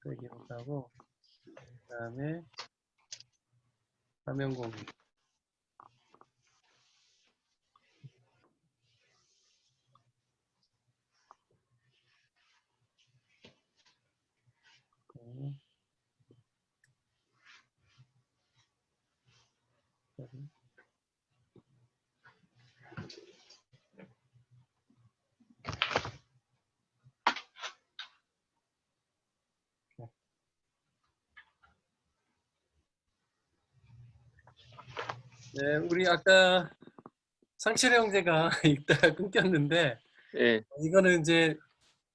기록하고 그다음에 화면 공유. 네, 우리 아까 상철 형제가 읽다가 끊겼는데 예, 이거는 이제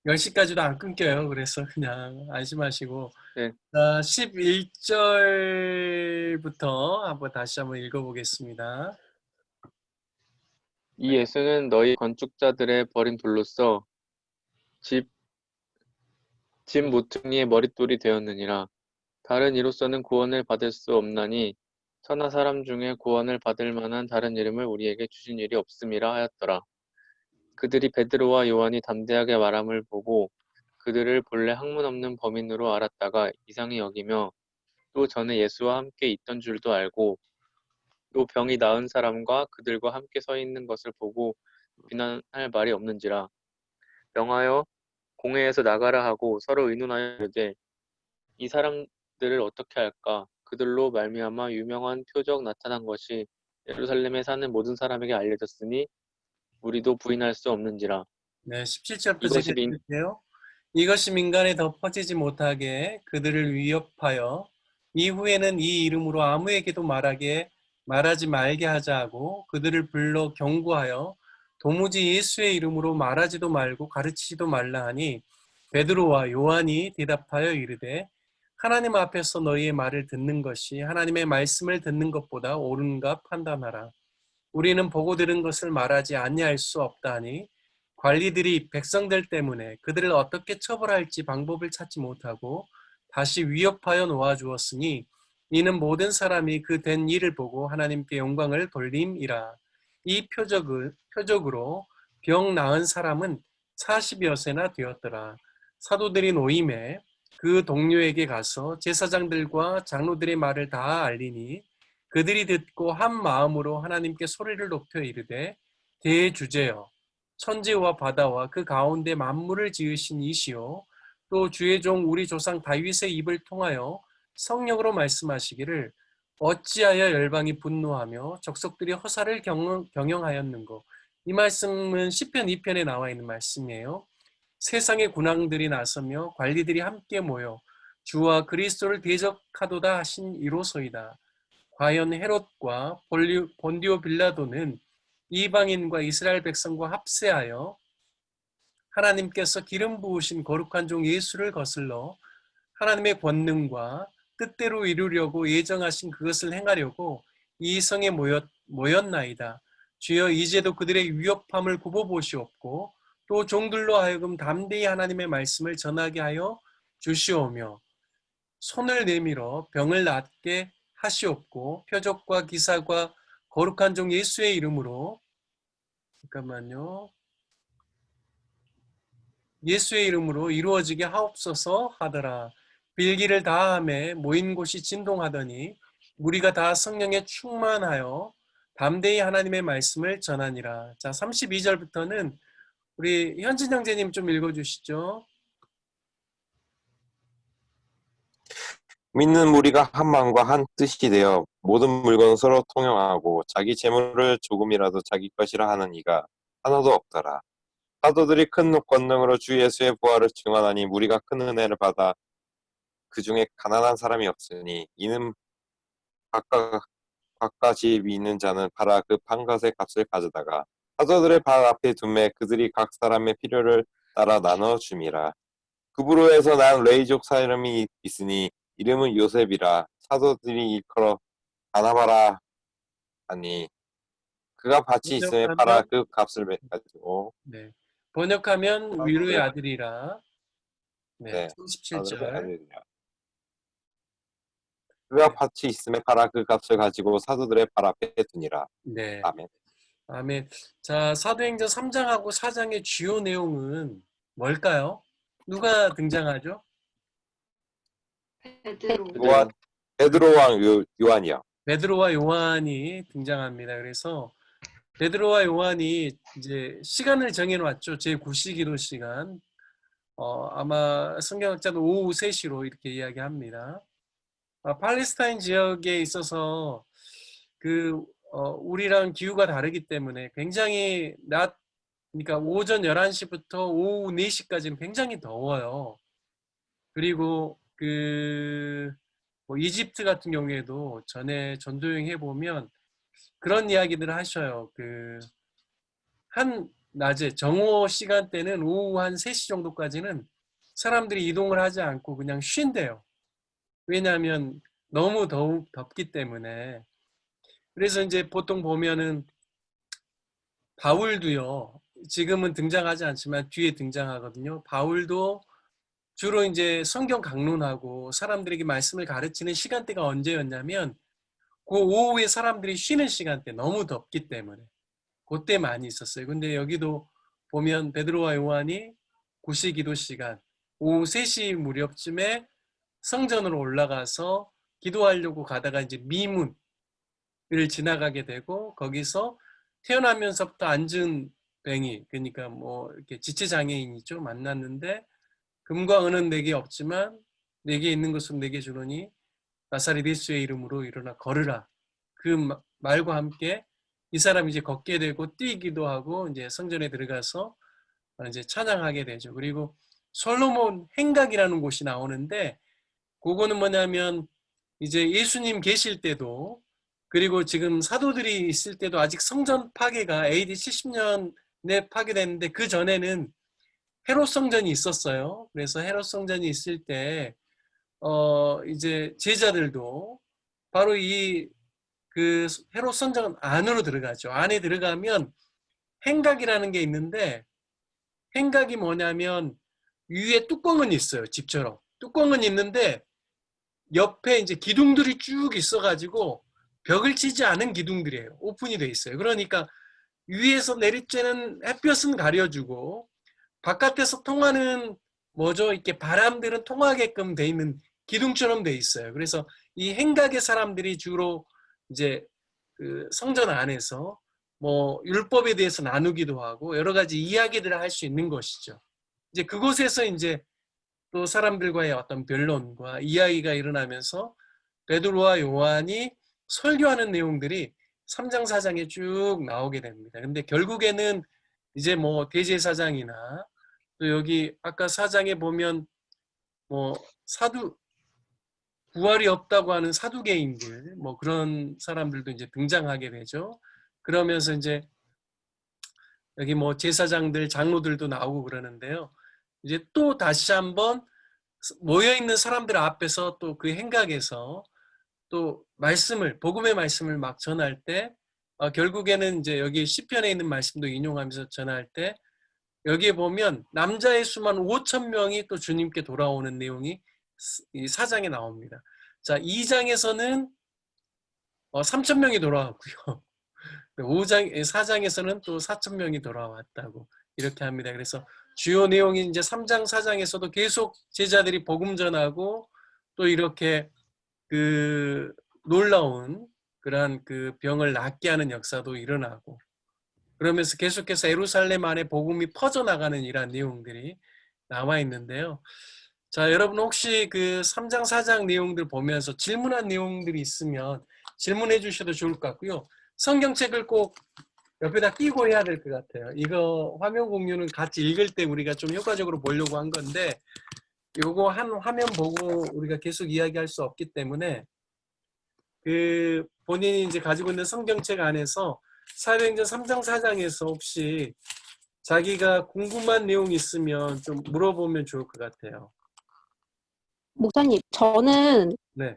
10시까지도 안 끊겨요. 그래서 그냥 안심하시고 예. 11절부터 다시 한번 읽어보겠습니다. 이 예수는 너희 건축자들의 버린 돌로서 집 모퉁이의 머릿돌이 되었느니라. 다른 이로서는 구원을 받을 수 없나니 천하 사람 중에 구원을 받을 만한 다른 이름을 우리에게 주신 일이 없음이라 하였더라. 그들이 베드로와 요한이 담대하게 말함을 보고 그들을 본래 학문 없는 범인으로 알았다가 이상히 여기며 또 전에 예수와 함께 있던 줄도 알고 또 병이 나은 사람과 그들과 함께 서 있는 것을 보고 비난할 말이 없는지라. 명하여 공회에서 나가라 하고 서로 의논하여 이르되 이 사람들을 어떻게 할까? 그들로 말미암아 유명한 표적 나타난 것이 예루살렘에 사는 모든 사람에게 알려졌으니 우리도 부인할 수 없는지라. 네, 17절부터 제가 이것이 민, 읽을게요. 이것이 민간에 더 퍼지지 못하게 그들을 위협하여 이후에는 이 이름으로 아무에게도 말하지 말게 하자 하고 그들을 불러 경고하여 도무지 예수의 이름으로 말하지도 말고 가르치지도 말라 하니 베드로와 요한이 대답하여 이르되 하나님 앞에서 너희의 말을 듣는 것이 하나님의 말씀을 듣는 것보다 옳은가 판단하라. 우리는 보고 들은 것을 말하지 아니할 수 없다니 관리들이 백성들 때문에 그들을 어떻게 처벌할지 방법을 찾지 못하고 다시 위협하여 놓아주었으니 이는 모든 사람이 그 된 일을 보고 하나님께 영광을 돌림이라. 이 표적으로 병 나은 사람은 40여세나 되었더라. 사도들이 노임에 그 동료에게 가서 제사장들과 장로들의 말을 다 알리니 그들이 듣고 한 마음으로 하나님께 소리를 높여 이르되 대주제여 천지와 바다와 그 가운데 만물을 지으신 이시요 또 주의 종 우리 조상 다윗의 입을 통하여 성령으로 말씀하시기를 어찌하여 열방이 분노하며 적석들이 허사를 경영하였는고. 이 말씀은 시편 2편에 나와 있는 말씀이에요. 세상의 군왕들이 나서며 관리들이 함께 모여 주와 그리스도를 대적하도다 하신 이로소이다. 과연 헤롯과 본디오 빌라도는 이방인과 이스라엘 백성과 합세하여 하나님께서 기름 부으신 거룩한 종 예수를 거슬러 하나님의 권능과 뜻대로 이루려고 예정하신 그것을 행하려고 이 성에 모였나이다. 주여 이제도 그들의 위협함을 굽어보시옵고 또 종들로 하여금 담대히 하나님의 말씀을 전하게 하여 주시오며 손을 내밀어 병을 낫게 하시옵고 표적과 기사과 거룩한 종 예수의 이름으로 잠깐만요. 예수의 이름으로 이루어지게 하옵소서 하더라. 빌기를 다함에 모인 곳이 진동하더니 우리가 다 성령에 충만하여 담대히 하나님의 말씀을 전하니라. 자, 32절부터는 우리 현진 형제님 좀 읽어주시죠. 믿는 무리가 한 마음과 한 뜻이 되어 모든 물건을 서로 통용하고 자기 재물을 조금이라도 자기 것이라 하는 이가 하나도 없더라. 사도들이 큰 권능으로 주 예수의 부활을 증언하니 무리가 큰 은혜를 받아 그 중에 가난한 사람이 없으니 이는 각각 집이 있는 자는 팔아 그 판것의 값을 가져다가 사도들의 발 앞에 두매 그들이 각 사람의 필요를 따라 나눠 줌이라. 그부로에서 난 레이족 사람이 있으니 이름은 요셉이라. 사도들이 일컬어 바나바라 하니 그가 밭이 있음에 팔아 번역하면 그 값을 가지고 네. 번역하면 위로의 사도들의 아들이라. 네. 네, 사도들의 37절. 아들이라. 그가 밭이 있음에 팔아 그 값을 가지고 사도들의 발 앞에 두니라. 네. 아멘. 아멘. 자, 사도행전 3장하고 4장의 주요 내용은 뭘까요? 누가 등장하죠? 베드로. 요한, 베드로와 요한이요. 베드로와 요한이 등장합니다. 그래서 베드로와 요한이 이제 시간을 정해놨죠. 제9시 기도 시간. 아마 성경학자도 오후 3시로 이렇게 이야기합니다. 팔레스타인 지역에 있어서 우리랑 기후가 다르기 때문에 굉장히 그러니까 오전 11시부터 오후 4시까지는 굉장히 더워요. 그리고 뭐 이집트 같은 경우에도 전에 전도여행 해보면 그런 이야기들을 하셔요. 한 낮에 정오 시간대는 오후 한 3시 정도까지는 사람들이 이동을 하지 않고 그냥 쉰대요. 왜냐하면 너무 덥기 때문에. 그래서 이제 보통 보면은 바울도요. 지금은 등장하지 않지만 뒤에 등장하거든요. 바울도 주로 이제 성경 강론하고 사람들에게 말씀을 가르치는 시간대가 언제였냐면 그 오후에 사람들이 쉬는 시간대, 너무 덥기 때문에 그때 많이 있었어요. 근데 여기도 보면 베드로와 요한이 9시 기도 시간 오후 3시 무렵쯤에 성전으로 올라가서 기도하려고 가다가 이제 미문을 지나가게 되고 거기서 태어나면서부터 안전뱅이, 그러니까 뭐 이렇게 지체장애인이죠, 만났는데 금과 은은 내게 없지만 내게 있는 것은 내게 주노니 나사렛 예수의 이름으로 일어나 걸으라. 그 말과 함께 이 사람이 이제 걷게 되고 뛰기도 하고 이제 성전에 들어가서 이제 찬양하게 되죠. 그리고 솔로몬 행각이라는 곳이 나오는데 그거는 뭐냐면 이제 예수님 계실 때도 그리고 지금 사도들이 있을 때도 아직 성전 파괴가 AD 70년에 파괴됐는데 그 전에는 헤롯 성전이 있었어요. 그래서 헤롯 성전이 있을 때 이제 제자들도 바로 헤롯 성전 안으로 들어가죠. 안에 들어가면 행각이라는 게 있는데 행각이 뭐냐면 위에 뚜껑은 있어요. 집처럼. 뚜껑은 있는데 옆에 이제 기둥들이 쭉 있어가지고 벽을 치지 않은 기둥들이에요. 오픈이 돼 있어요. 그러니까 위에서 내리쬐는 햇볕은 가려주고 바깥에서 통하는 이렇게 바람들은 통하게끔 돼 있는 기둥처럼 돼 있어요. 그래서 이 행각의 사람들이 주로 이제 그 성전 안에서 뭐 율법에 대해서 나누기도 하고 여러 가지 이야기들을 할 수 있는 것이죠. 이제 그곳에서 이제 또 사람들과의 어떤 변론과 이야기가 일어나면서 베드로와 요한이 설교하는 내용들이 3장 4장에 쭉 나오게 됩니다. 근데 결국에는 이제 뭐 대제사장이나 또 여기 아까 4장에 보면 뭐 부활이 없다고 하는 사두개인들 뭐 그런 사람들도 이제 등장하게 되죠. 그러면서 이제 여기 뭐 제사장들, 장로들도 나오고 그러는데요. 이제 또 다시 한번 모여있는 사람들 앞에서 또 그 행각에서 또 복음의 말씀을 막 전할 때 결국에는 이제 여기 시편에 있는 말씀도 인용하면서 전할 때 여기에 보면 남자의 수만 5,000명이 또 주님께 돌아오는 내용이 이 4장에 나옵니다. 자, 2장에서는 3,000명이 돌아왔고요. 4장에서는 또 4,000명이 돌아왔다고 이렇게 합니다. 그래서 주요 내용이 이제 3장, 4장에서도 계속 제자들이 복음 전하고 또 이렇게 놀라운 그러한 병을 낫게 하는 역사도 일어나고 그러면서 계속해서 예루살렘 안에 복음이 퍼져나가는 이러한 내용들이 나와 있는데요. 자, 여러분 혹시 3장, 4장 내용들 보면서 질문한 내용들이 있으면 질문해 주셔도 좋을 것 같고요. 성경책을 꼭 옆에다 끼고 해야 될 것 같아요. 이거 화면 공유는 같이 읽을 때 우리가 좀 효과적으로 보려고 한 건데 요거 한 화면 보고 우리가 계속 이야기할 수 없기 때문에 본인이 이제 가지고 있는 성경책 안에서 사도행전 3장, 4장에서 혹시 자기가 궁금한 내용이 있으면 좀 물어보면 좋을 것 같아요. 목사님, 저는 네.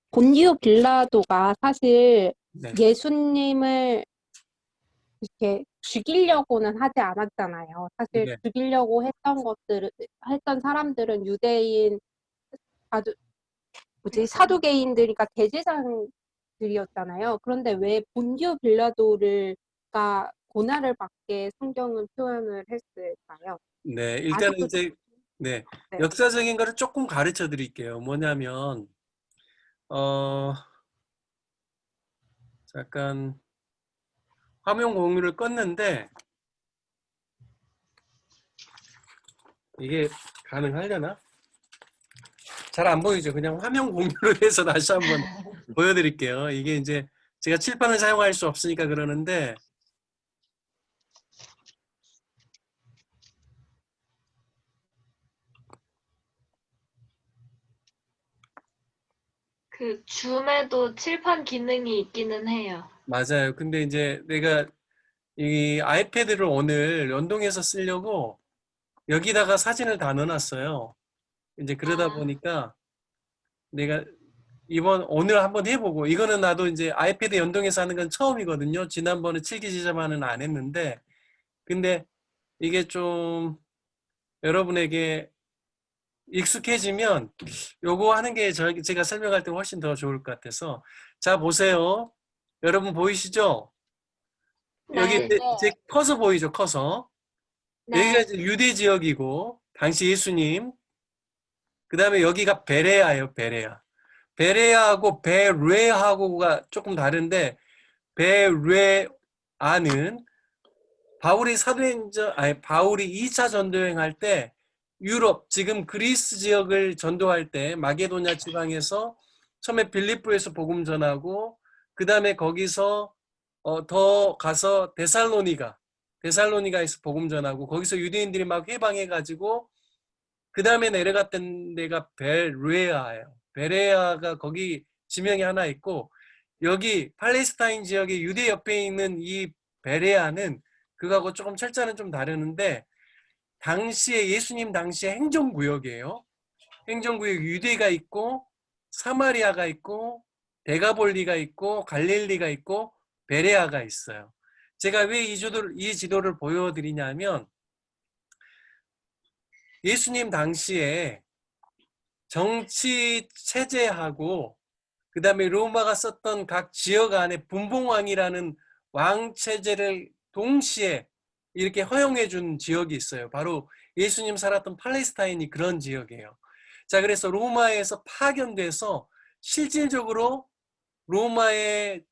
본디오 빌라도가 사실 네. 예수님을 이렇게 죽이려고는 하지 않았잖아요. 사실 네. 죽이려고 했던 사람들은 유대인 사두개인들이니까 대제사장들이었잖아요. 그런데 왜 본디오 빌라도가 고난을 받게 성경은 표현을 했을까요? 네, 일단은 이제 네. 네. 역사적인 거를 조금 가르쳐 드릴게요. 뭐냐면, 잠깐 화면 공유를 껐는데, 이게 가능하려나? 잘 안 보이죠? 그냥 화면 공유를 해서 다시 한번 보여드릴게요. 이게 이제 제가 칠판을 사용할 수 없으니까 그러는데, 그 줌에도 칠판 기능이 있기는 해요. 맞아요. 근데 이제 내가 이 아이패드를 오늘 연동해서 쓰려고 여기다가 사진을 다 넣어놨어요. 이제 그러다 보니까 내가 오늘 한번 해보고, 이거는 나도 이제 아이패드 연동해서 하는 건 처음이거든요. 지난번에 칠기지자만은 안 했는데, 근데 이게 좀 여러분에게 익숙해지면 요거 하는 게 제가 설명할 때 훨씬 더 좋을 것 같아서. 자, 보세요. 여러분 보이시죠? 여기 네. 제 커서 보이죠? 커서. 여기가 네. 이제 유대 지역이고, 당시 예수님. 그 다음에 여기가 베레아예요, 베레아. 베레아하고 베레하고가 조금 다른데, 베레아는 바울이 2차 전도여행할 때 유럽, 지금 그리스 지역을 전도할 때 마게도냐 지방에서 처음에 빌립보에서 복음 전하고, 그 다음에 거기서 더 가서 데살로니가에서 복음 전하고, 거기서 유대인들이 막 해방해가지고 그 다음에 내려갔던 데가 베레아예요. 베레아가 거기 지명이 하나 있고, 여기 팔레스타인 지역의 유대 옆에 있는 이 베레아는 그거하고 조금 철자는 좀 다르는데, 당시에 예수님 당시에 행정구역이에요. 행정구역 유대가 있고 사마리아가 있고 데가볼리가 있고 갈릴리가 있고 베레아가 있어요. 제가 왜 이 지도를 보여드리냐면, 예수님 당시에 정치 체제하고 그 다음에 로마가 썼던 각 지역 안에 분봉왕이라는 왕 체제를 동시에 이렇게 허용해 준 지역이 있어요. 바로 예수님 살았던 팔레스타인이 그런 지역이에요. 자, 그래서 로마에서 파견돼서 실질적으로 로마의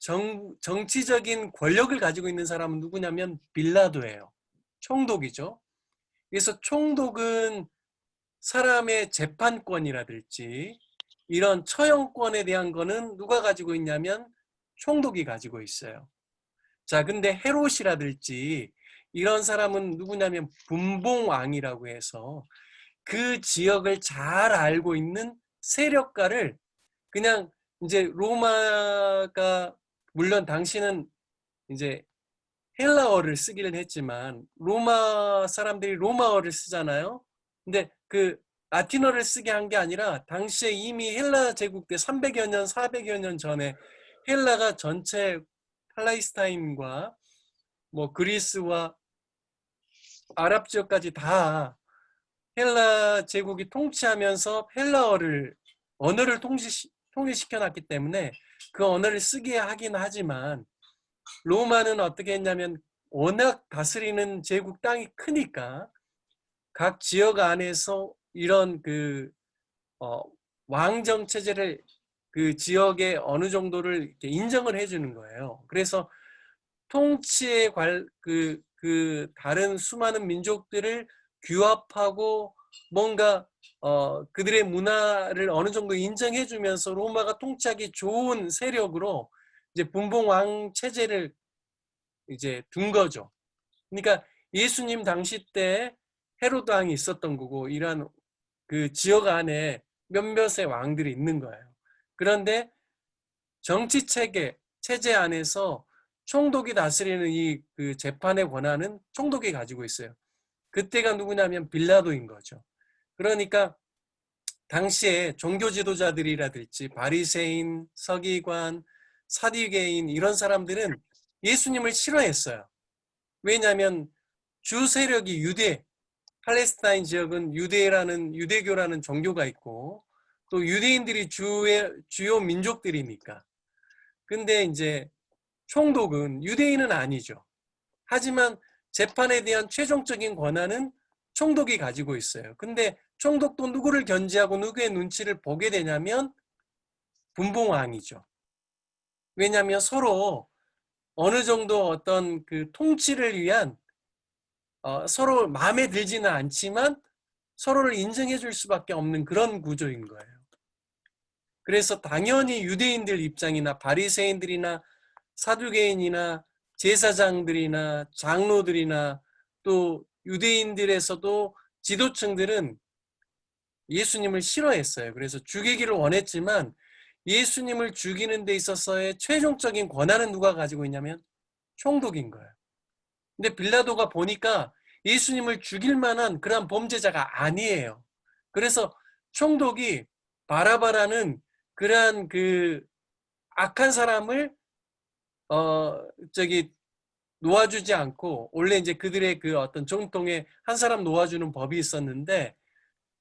정치적인 권력을 가지고 있는 사람은 누구냐면 빌라도예요. 총독이죠. 그래서 총독은 사람의 재판권이라든지 이런 처형권에 대한 거는 누가 가지고 있냐면 총독이 가지고 있어요. 자, 근데 헤롯이라든지 이런 사람은 누구냐면 분봉왕이라고 해서 그 지역을 잘 알고 있는 세력가를, 그냥 이제 로마가 물론 당시는 이제 헬라어를 쓰기는 했지만 로마 사람들이 로마어를 쓰잖아요. 근데 그 라틴어를 쓰게 한 게 아니라 당시에 이미 헬라 제국 때 300여 년, 400여 년 전에 헬라가 전체 팔레스타인과 뭐 그리스와 아랍 지역까지 다 헬라 제국이 통치하면서 언어를 통일시켜 놨기 때문에 그 언어를 쓰게 하긴 하지만, 로마는 어떻게 했냐면 워낙 다스리는 제국 땅이 크니까 각 지역 안에서 이런 왕정 체제를 그 지역의 어느 정도를 이렇게 인정을 해주는 거예요. 그래서 통치의 다른 수많은 민족들을 규합하고 뭔가 그들의 문화를 어느 정도 인정해주면서 로마가 통치하기 좋은 세력으로 이제 분봉왕 체제를 이제 둔 거죠. 그러니까 예수님 당시 때 헤로드 왕이 있었던 거고, 이러한 그 지역 안에 몇몇의 왕들이 있는 거예요. 그런데 정치 체제 안에서 총독이 다스리는 이 그 재판의 권한은 총독이 가지고 있어요. 그때가 누구냐면 빌라도인 거죠. 그러니까 당시에 종교 지도자들이라든지 바리새인, 서기관, 사두개인 이런 사람들은 예수님을 싫어했어요. 왜냐하면 주 세력이 팔레스타인 지역은 유대교라는 종교가 있고 또 유대인들이 주요 민족들이니까. 근데 이제 총독은 유대인은 아니죠. 하지만 재판에 대한 최종적인 권한은 총독이 가지고 있어요. 근데 총독도 누구를 견제하고 누구의 눈치를 보게 되냐면 분봉왕이죠. 왜냐하면 서로 어느 정도 어떤 그 통치를 위한 서로 마음에 들지는 않지만 서로를 인정해 줄 수밖에 없는 그런 구조인 거예요. 그래서 당연히 유대인들 입장이나 바리새인들이나 사두개인이나 제사장들이나 장로들이나 또 유대인들에서도 지도층들은 예수님을 싫어했어요. 그래서 죽이기를 원했지만 예수님을 죽이는 데 있어서의 최종적인 권한은 누가 가지고 있냐면 총독인 거예요. 근데 빌라도가 보니까 예수님을 죽일 만한 그런 범죄자가 아니에요. 그래서 총독이 바라바라는 그러한 그 악한 사람을 놓아주지 않고, 원래 이제 그들의 그 어떤 정통에 한 사람 놓아주는 법이 있었는데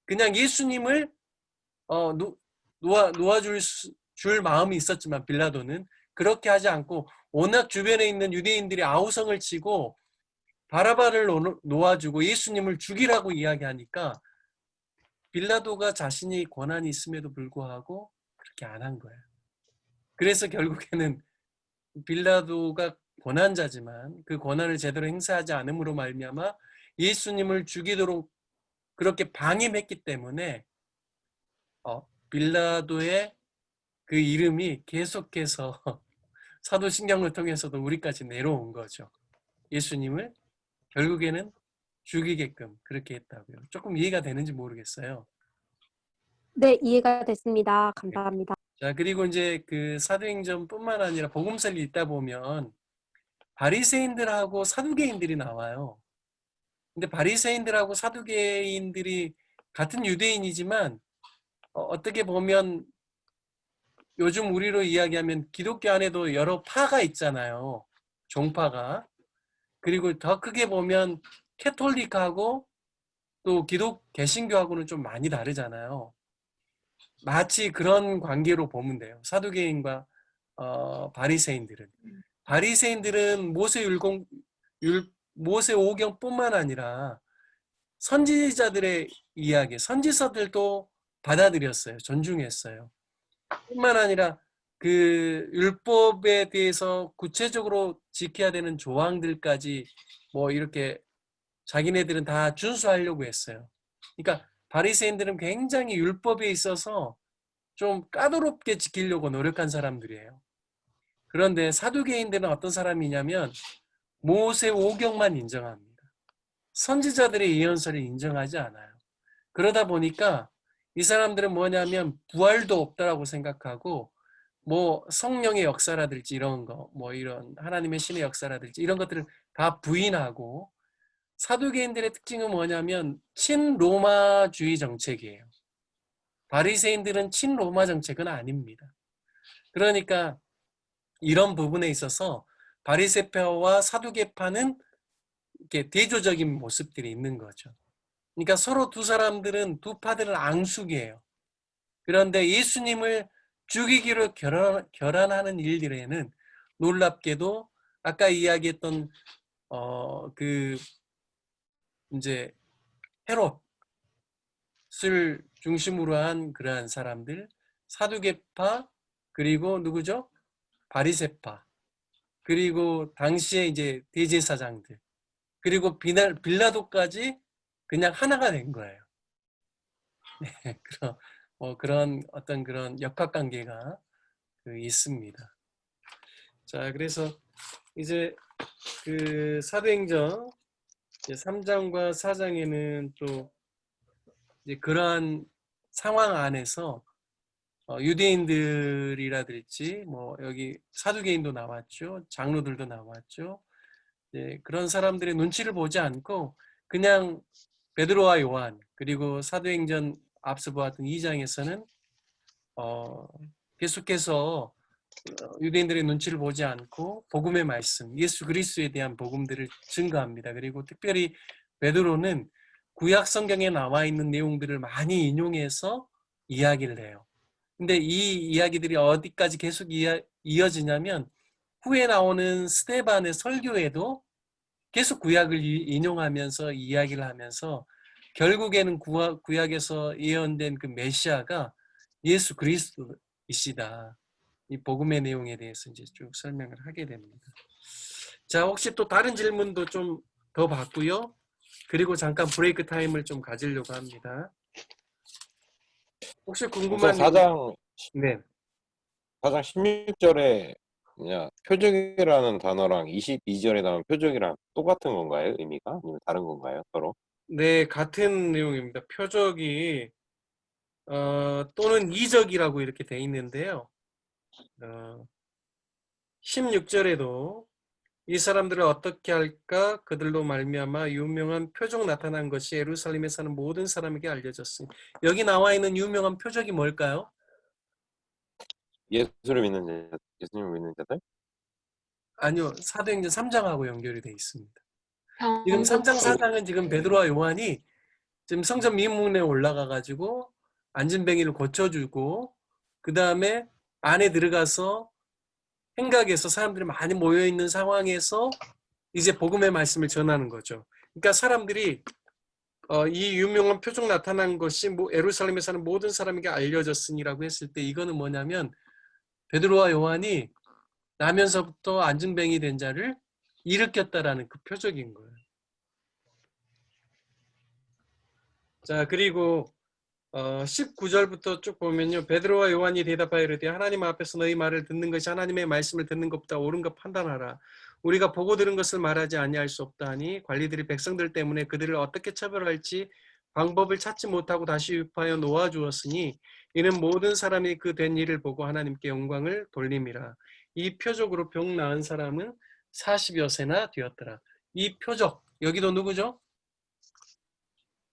그냥 예수님을 놓아줄 줄 마음이 있었지만 빌라도는 그렇게 하지 않고 워낙 주변에 있는 유대인들이 아우성을 치고 바라바를 놓아주고 예수님을 죽이라고 이야기하니까 빌라도가 자신이 권한이 있음에도 불구하고 그렇게 안 한 거예요. 그래서 결국에는 빌라도가 권한자지만 그 권한을 제대로 행사하지 않음으로 말미암아 예수님을 죽이도록 그렇게 방임했기 때문에 빌라도의 그 이름이 계속해서 사도신경을 통해서도 우리까지 내려온 거죠. 예수님을 결국에는 죽이게끔 그렇게 했다고요. 조금 이해가 되는지 모르겠어요. 네, 이해가 됐습니다. 감사합니다. 자, 그리고 이제 그 사도행전뿐만 아니라 복음서를 읽다 보면 바리새인들하고 사두개인들이 나와요. 근데 바리새인들하고 사두개인들이 같은 유대인이지만 어떻게 보면 요즘 우리로 이야기하면 기독교 안에도 여러 파가 있잖아요. 종파가. 그리고 더 크게 보면 캐톨릭하고 또 개신교하고는 좀 많이 다르잖아요. 마치 그런 관계로 보면 돼요. 사두개인과 바리새인들은. 바리새인들은 모세 오경뿐만 아니라 선지자들의 이야기, 선지서들도 받아들였어요. 존중했어요. 뿐만 아니라 그 율법에 대해서 구체적으로 지켜야 되는 조항들까지 뭐 이렇게 자기네들은 다 준수하려고 했어요. 그러니까 바리새인들은 굉장히 율법에 있어서 좀 까다롭게 지키려고 노력한 사람들이에요. 그런데 사두개인들은 어떤 사람이냐면 모세 오경만 인정합니다. 선지자들의 예언서를 인정하지 않아요. 그러다 보니까 이 사람들은 뭐냐면 부활도 없다라고 생각하고 뭐 성령의 역사라든지 이런 거, 뭐 이런 하나님의 신의 역사라든지 이런 것들을 다 부인하고, 사두개인들의 특징은 뭐냐면 친로마주의 정책이에요. 바리새인들은 친로마 정책은 아닙니다. 그러니까 이런 부분에 있어서 바리새파와 사두개파는 이렇게 대조적인 모습들이 있는 거죠. 그러니까 서로 두 사람들은 두 파들은 앙숙이에요. 그런데 예수님을 죽이기로 결단하는 일들에는 놀랍게도 아까 이야기했던 그 이제 헤롯을 중심으로 한 그러한 사람들, 사두개파, 그리고 누구죠? 바리새파, 그리고 당시에 이제 대제사장들, 그리고 빌라도까지 그냥 하나가 된 거예요. 네, 그런 어떤 그런 역학관계가 있습니다. 자, 그래서 이제 그 사도행전 3장과 4장에는 또 이제 그러한 상황 안에서 유대인들이라든지 뭐 여기 사두개인도 나왔죠, 장로들도 나왔죠. 그런 사람들의 눈치를 보지 않고 그냥 베드로와 요한, 그리고 사도행전 앞서 보았던 2장에서는 계속해서 유대인들의 눈치를 보지 않고 복음의 말씀, 예수 그리스도에 대한 복음들을 증거합니다. 그리고 특별히 베드로는 구약 성경에 나와 있는 내용들을 많이 인용해서 이야기를 해요. 근데 이 이야기들이 어디까지 계속 이어지냐면 후에 나오는 스데반의 설교에도 계속 구약을 인용하면서 이야기를 하면서 결국에는 구약에서 예언된 그 메시아가 예수 그리스도이시다. 이 복음의 내용에 대해서 이제 쭉 설명을 하게 됩니다. 자, 혹시 또 다른 질문도 좀 더 받고요. 그리고 잠깐 브레이크 타임을 좀 가지려고 합니다. 혹시 우선 궁금한 4장 네. 16절에 표적이라는 단어랑 22절에 나온 표적이랑 똑같은 건가요? 의미가? 아니면 다른 건가요? 서로? 네, 같은 내용입니다. 표적이 또는 이적이라고 이렇게 돼 있는데요. 16절에도 이 사람들을 어떻게 할까? 그들로 말미암아 유명한 표적 나타난 것이 예루살렘에 사는 모든 사람에게 알려졌으니. 여기 나와 있는 유명한 표적이 뭘까요? 예수님을 믿는 자들? 아니요. 사도행전 3장하고 연결이 돼 있습니다. 지금 3장, 병고침. 4장은 지금 베드로와 요한이 지금 성전 미문에 올라가 가지고 안진뱅이를 고쳐주고 그 다음에 안에 들어가서 행각에서 사람들이 많이 모여있는 상황에서 이제 복음의 말씀을 전하는 거죠. 그러니까 사람들이 이 유명한 표적 나타난 것이 예루살렘에 사는 모든 사람에게 알려졌으니라고 했을 때 이거는 뭐냐면 베드로와 요한이 나면서부터 안진뱅이 된 자를 일으켰다라는 그 표적인 거예요. 자, 그리고 19절부터 쭉 보면요. 베드로와 요한이 대답하여 이르되 하나님 앞에서 너희 말을 듣는 것이 하나님의 말씀을 듣는 것보다 옳은 것 판단하라. 우리가 보고 들은 것을 말하지 아니할 수 없다니 관리들이 백성들 때문에 그들을 어떻게 처벌할지 방법을 찾지 못하고 다시 유입하여 놓아주었으니 이는 모든 사람이 그 된 일을 보고 하나님께 영광을 돌림이라. 이 표적으로 병 나은 사람은 40여 세나 되었더라. 이 표적, 여기도 누구죠?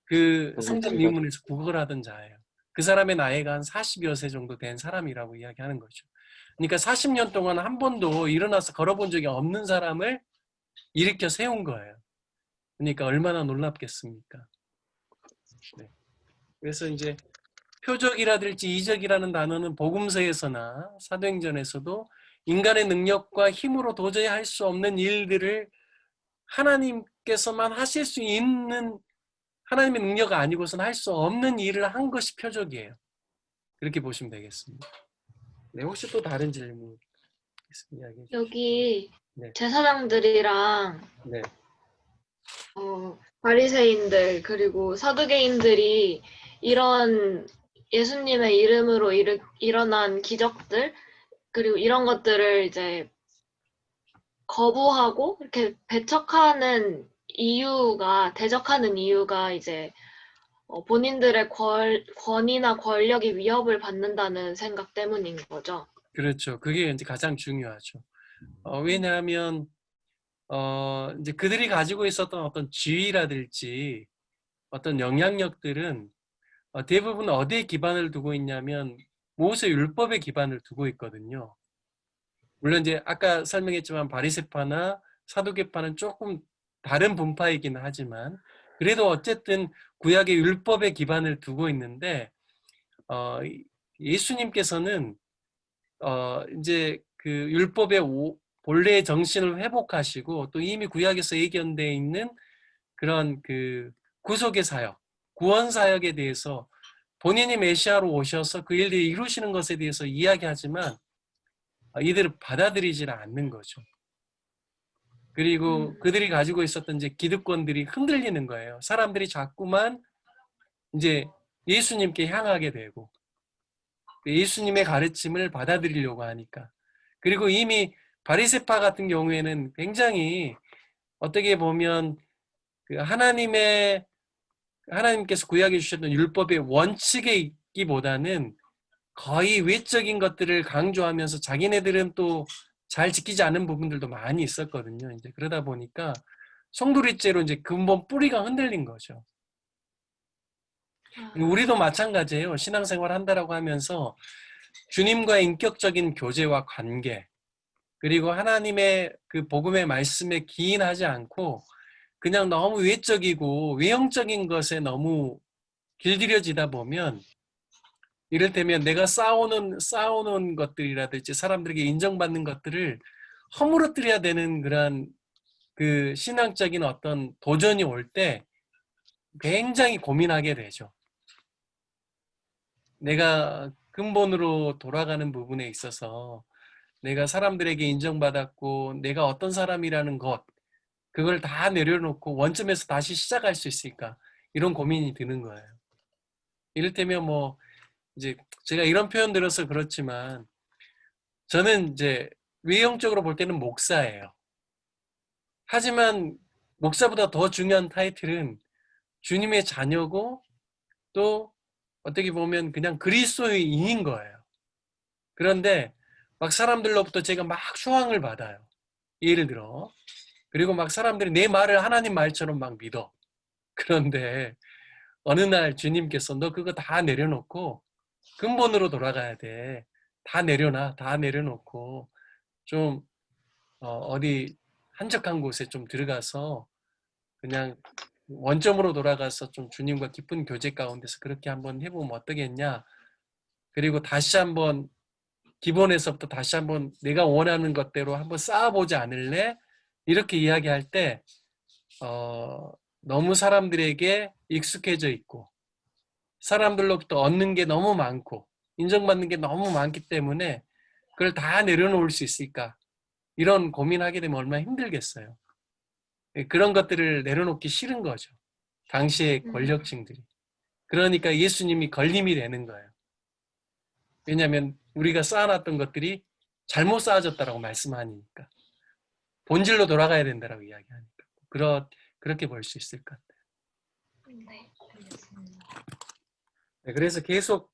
그 성전 미문에서 구걸 하던 자예요. 그 사람의 나이가 한 40여 세 정도 된 사람이라고 이야기하는 거죠. 그러니까 40년 동안 한 번도 일어나서 걸어본 적이 없는 사람을 일으켜 세운 거예요. 그러니까 얼마나 놀랍겠습니까? 네. 그래서 이제 표적이라든지 이적이라는 단어는 복음서에서나 사도행전에서도 인간의 능력과 힘으로 도저히 할 수 없는 일들을 하나님께서만 하실 수 있는 하나님의 능력 아니고서는 할 수 없는 일을 한 것이 표적이에요. 그렇게 보시면 되겠습니다. 네, 혹시 또 다른 질문 있으면 이야기해 주시죠. 여기 네. 제사장들이랑 네. 바리새인들 그리고 사두개인들이 이런 예수님의 이름으로 일어난 기적들 그리고 이런 것들을 이제 거부하고 이렇게 대적하는 이유가 이제 본인들의 권위나 권력이 위협을 받는다는 생각 때문인 거죠. 그렇죠. 그게 이제 가장 중요하죠. 왜냐하면 이제 그들이 가지고 있었던 어떤 지위라든지 어떤 영향력들은 대부분 어디에 기반을 두고 있냐면 모세 율법에 기반을 두고 있거든요. 물론 이제 아까 설명했지만 바리새파나 사두개파는 조금 다른 분파이긴 하지만 그래도 어쨌든 구약의 율법에 기반을 두고 있는데 예수님께서는 이제 그 율법의 본래의 정신을 회복하시고 또 이미 구약에서 예견되어 있는 그런 그 구속의 사역, 구원 사역에 대해서 본인이 메시아로 오셔서 그 일을 이루시는 것에 대해서 이야기하지만 이들을 받아들이지는 않는 거죠. 그리고 그들이 가지고 있었던 이제 기득권들이 흔들리는 거예요. 사람들이 자꾸만 이제 예수님께 향하게 되고 예수님의 가르침을 받아들이려고 하니까. 그리고 이미 바리새파 같은 경우에는 굉장히 어떻게 보면 그 하나님께서 구약해 주셨던 율법의 원칙에 있기보다는 거의 외적인 것들을 강조하면서 자기네들은 또 잘 지키지 않은 부분들도 많이 있었거든요. 이제 그러다 보니까 송두리째로 이제 근본 뿌리가 흔들린 거죠. 우리도 마찬가지예요. 신앙생활 한다라고 하면서 주님과의 인격적인 교제와 관계, 그리고 하나님의 그 복음의 말씀에 기인하지 않고 그냥 너무 외적이고 외형적인 것에 너무 길들여지다 보면 이를테면 내가 쌓아오는 것들이라든지 사람들에게 인정받는 것들을 허물어뜨려야 되는 그런 그 신앙적인 어떤 도전이 올 때 굉장히 고민하게 되죠. 내가 근본으로 돌아가는 부분에 있어서 내가 사람들에게 인정받았고 내가 어떤 사람이라는 것, 그걸 다 내려놓고 원점에서 다시 시작할 수 있을까? 이런 고민이 드는 거예요. 이를테면 뭐 이제 제가 이런 표현 들어서 그렇지만 저는 이제 외형적으로 볼 때는 목사예요. 하지만 목사보다 더 중요한 타이틀은 주님의 자녀고 또 어떻게 보면 그냥 그리스도인인 거예요. 그런데 막 사람들로부터 제가 막 추앙을 받아요. 예를 들어. 그리고 막 사람들이 내 말을 하나님 말처럼 막 믿어. 그런데 어느 날 주님께서 너 그거 다 내려놓고 근본으로 돌아가야 돼. 다 내려놔. 다 내려놓고 좀 어디 한적한 곳에 좀 들어가서 그냥 원점으로 돌아가서 좀 주님과 깊은 교제 가운데서 그렇게 한번 해보면 어떠겠냐. 그리고 다시 한번 기본에서부터 다시 한번 내가 원하는 것대로 한번 쌓아보지 않을래? 이렇게 이야기할 때 너무 사람들에게 익숙해져 있고 사람들로부터 얻는 게 너무 많고 인정받는 게 너무 많기 때문에 그걸 다 내려놓을 수 있을까? 이런 고민하게 되면 얼마나 힘들겠어요. 그런 것들을 내려놓기 싫은 거죠. 당시의 권력층들이. 그러니까 예수님이 걸림이 되는 거예요. 왜냐하면 우리가 쌓아놨던 것들이 잘못 쌓아졌다라고 말씀하니까. 본질로 돌아가야 된다라고 이야기하니까. 그렇게 볼 수 있을 것 같아요. 네, 알겠습니다. 네, 그래서 계속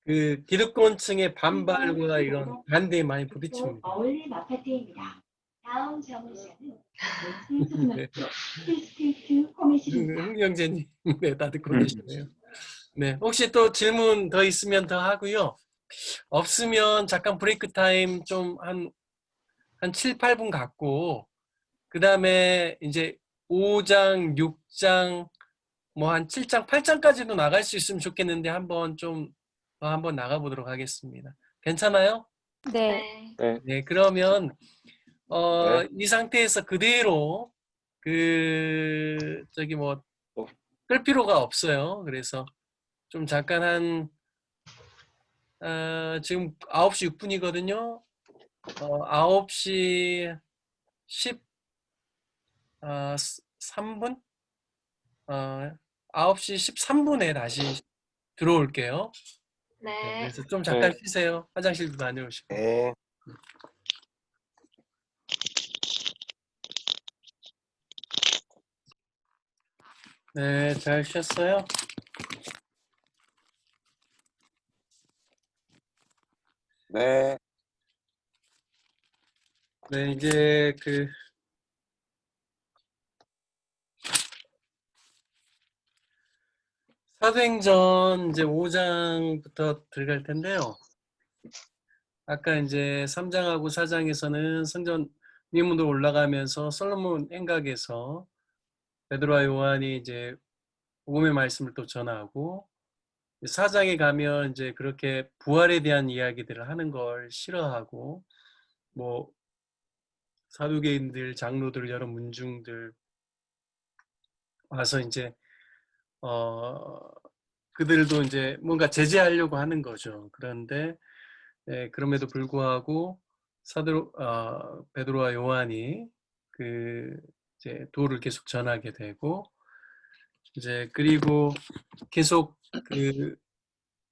그 기득권층의 반발과 이런 반대에 많이 부딪힙니다. 어울림 아파트입니다. 다음 정류장은 네. 힐스테이트 호미실입니다. 흥경제님, 네, 다 듣고 계시네요. 네, 혹시 또 질문 더 있으면 더 하고요. 없으면 잠깐 브레이크 타임 좀 한 7, 8분 갖고 그 다음에 이제 5장, 6장, 뭐 한 7장, 8장까지도 나갈 수 있으면 좋겠는데 한번 나가보도록 하겠습니다. 괜찮아요? 네. 네. 네, 그러면 네. 이 상태에서 그대로 끌 필요가 없어요. 그래서 좀 잠깐 지금 9시 6분이거든요. 9시 13분? 9시 13분에 다시 들어올게요. 네, 네. 그래서 좀 잠깐 쉬세요. 화장실도 다녀오시고. 네. 네, 잘 쉬었어요? 네. 네, 이제 사도행전 이제 5장부터 들어갈 텐데요. 아까 이제 3장하고 4장에서는 성전 미문으로 올라가면서 솔로몬 행각에서 베드로와 요한이 이제 복음의 말씀을 또 전하고 4장에 가면 이제 그렇게 부활에 대한 이야기들을 하는 걸 싫어하고 뭐 사두개인들, 장로들, 여러 문중들 와서 이제 그들도 이제 뭔가 제재하려고 하는 거죠. 그런데 그럼에도 불구하고 베드로와 요한이 이제 도를 계속 전하게 되고 이제 그리고 계속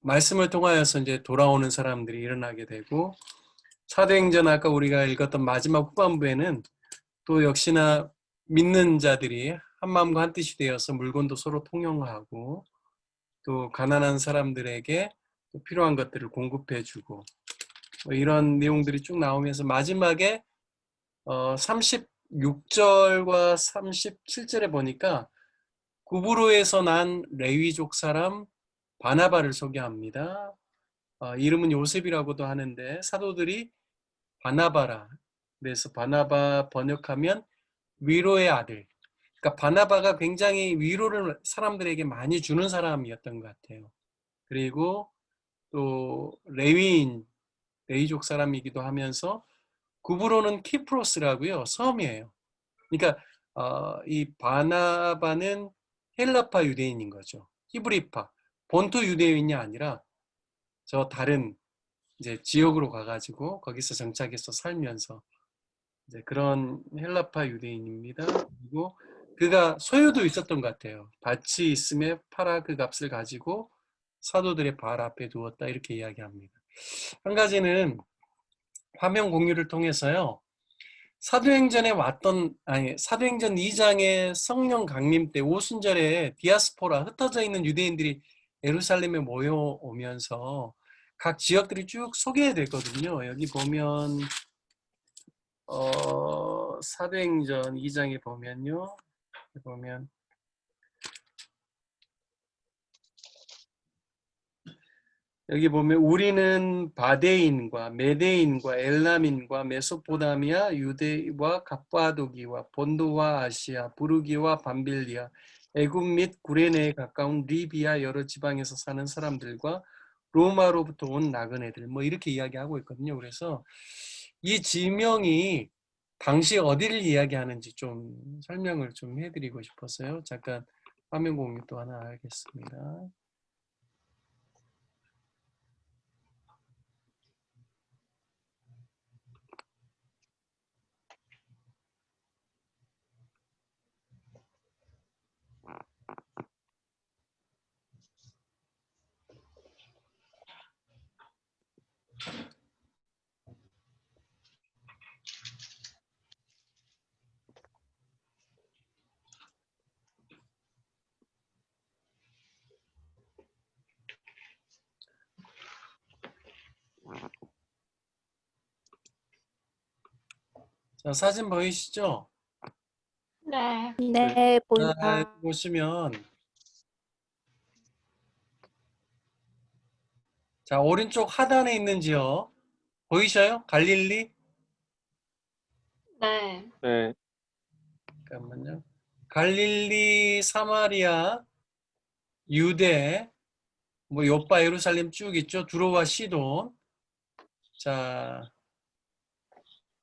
말씀을 통하여서 이제 돌아오는 사람들이 일어나게 되고 사도행전 아까 우리가 읽었던 마지막 후반부에는 또 역시나 믿는 자들이 한 마음과 한 뜻이 되어서 물건도 서로 통용하고 또 가난한 사람들에게 또 필요한 것들을 공급해주고 뭐 이런 내용들이 쭉 나오면서 마지막에 36절과 37절에 보니까 구브로에서 난 레위족 사람 바나바를 소개합니다. 이름은 요셉이라고도 하는데 사도들이 바나바라. 그래서 바나바 번역하면 위로의 아들. 그러니까 바나바가 굉장히 위로를 사람들에게 많이 주는 사람이었던 것 같아요. 그리고 또 레위족 사람이기도 하면서 구브로는 키프로스라고요. 섬이에요. 그러니까 이 바나바는 헬라파 유대인인 거죠. 히브리파, 본토 유대인이 아니라 저 다른 이제 지역으로 가가지고 거기서 정착해서 살면서 이제 그런 헬라파 유대인입니다. 그리고 그가 소유도 있었던 것 같아요. 밭이 있음에 팔아 그 값을 가지고 사도들의 발 앞에 두었다 이렇게 이야기합니다. 한 가지는 화면 공유를 통해서요. 사도행전에 사도행전 2장의 성령 강림 때 오순절에 디아스포라 흩어져 있는 유대인들이 예루살렘에 모여오면서 각 지역들이 쭉 소개되거든요. 여기 보면 사도행전 2장에 보면요. 여기 보면 우리는 바데인과 메데인과 엘람인과 메소포다미아, 유대와 갑바도기와 본도와 아시아, 부르기와 밤빌리아, 애굽 및 구레네에 가까운 리비아 여러 지방에서 사는 사람들과 로마로부터 온 나그네들 뭐 이렇게 이야기하고 있거든요. 그래서 이 지명이 당시 어디를 이야기하는지 좀 설명을 좀 해드리고 싶어서요. 잠깐 화면 공유 또 하나 하겠습니다. 자, 사진 보이시죠? 네. 네, 자, 보인다. 여기 보시면 자, 오른쪽 하단에 있는 지역 보이셔요? 갈릴리? 네. 네. 잠깐만요. 갈릴리, 사마리아, 유대, 뭐 요빠, 예루살렘 쭉 있죠. 두로와 시돈. 자,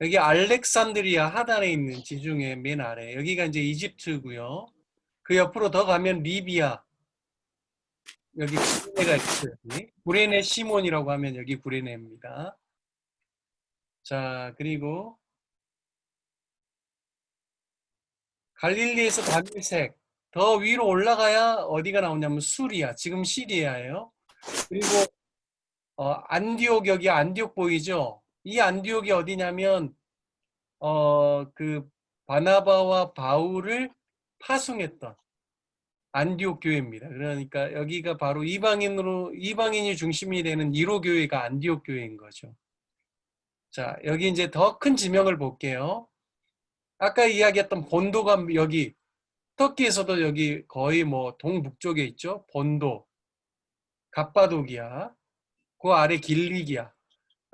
여기 알렉산드리아 하단에 있는 지중해 맨 아래. 여기가 이제 이집트고요. 그 옆으로 더 가면 리비아. 여기 구레네가 있어요. 여기. 구레네 시몬이라고 하면 여기 구레네입니다. 자, 그리고 갈릴리에서 다밀색. 더 위로 올라가야 어디가 나오냐면 수리아. 지금 시리아예요. 그리고 안디옥, 여기 안디옥 보이죠? 이 안디옥이 어디냐면 그 바나바와 바울을 파송했던 안디옥 교회입니다. 그러니까 여기가 바로 이방인이 중심이 되는 1호 교회가 안디옥 교회인 거죠. 자, 여기 이제 더 큰 지명을 볼게요. 아까 이야기했던 본도가 여기 터키에서도 여기 거의 뭐 동북쪽에 있죠. 본도, 갑바도기아, 그 아래 길리기아.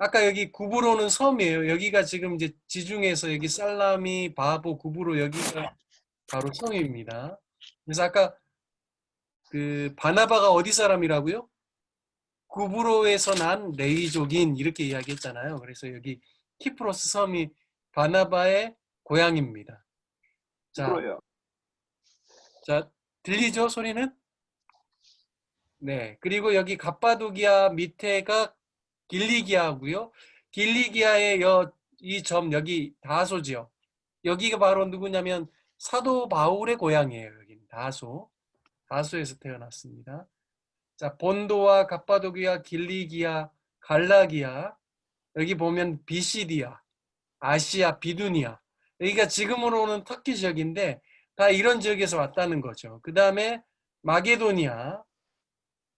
아까 여기 구브로는 섬이에요. 여기가 지금 이제 지중해에서 여기 살라미, 바보, 구브로 여기가 바로 섬입니다. 그래서 아까 그 바나바가 어디 사람이라고요? 구브로에서 난 레이족인 이렇게 이야기했잖아요. 그래서 여기 키프로스 섬이 바나바의 고향입니다. 자, 들리죠? 소리는? 네. 그리고 여기 갑바도기아 밑에가 길리기아고요. 길리기아의 이 점 여기 다소 지역. 여기가 바로 누구냐면 사도 바울의 고향이에요. 여기는 다소. 다소에서 태어났습니다. 자, 본도와 갑바도기아, 길리기아, 갈라기아. 여기 보면 비시디아, 아시아, 비두니아. 여기가 지금으로는 터키 지역인데 다 이런 지역에서 왔다는 거죠. 그 다음에 마게도니아.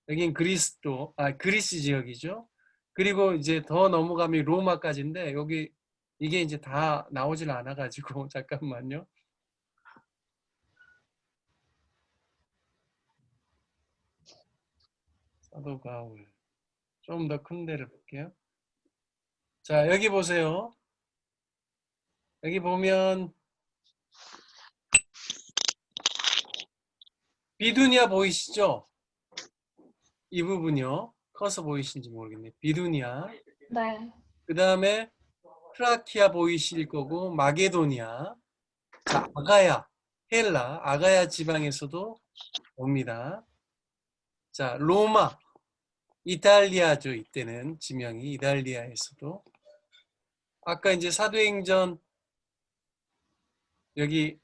여긴 그리스 지역이죠. 그리고 이제 더 넘어가면 로마까지인데 여기 이게 이제 다 나오질 않아가지고 잠깐만요. 사도 바울 좀 더 큰 데를 볼게요. 자, 여기 보세요. 여기 보면 비두니아 보이시죠? 이 부분요. 커서 보이신지 모르겠네. 비두니아. 네. 그 다음에 트라키아 보이실 거고 마게도니아. 자, 아가야. 헬라, 아가야 지방에서도 옵니다. 자, 로마, 이탈리아죠. 이때는 지명이 이탈리아에서도. 아까 이제 사도행전 여기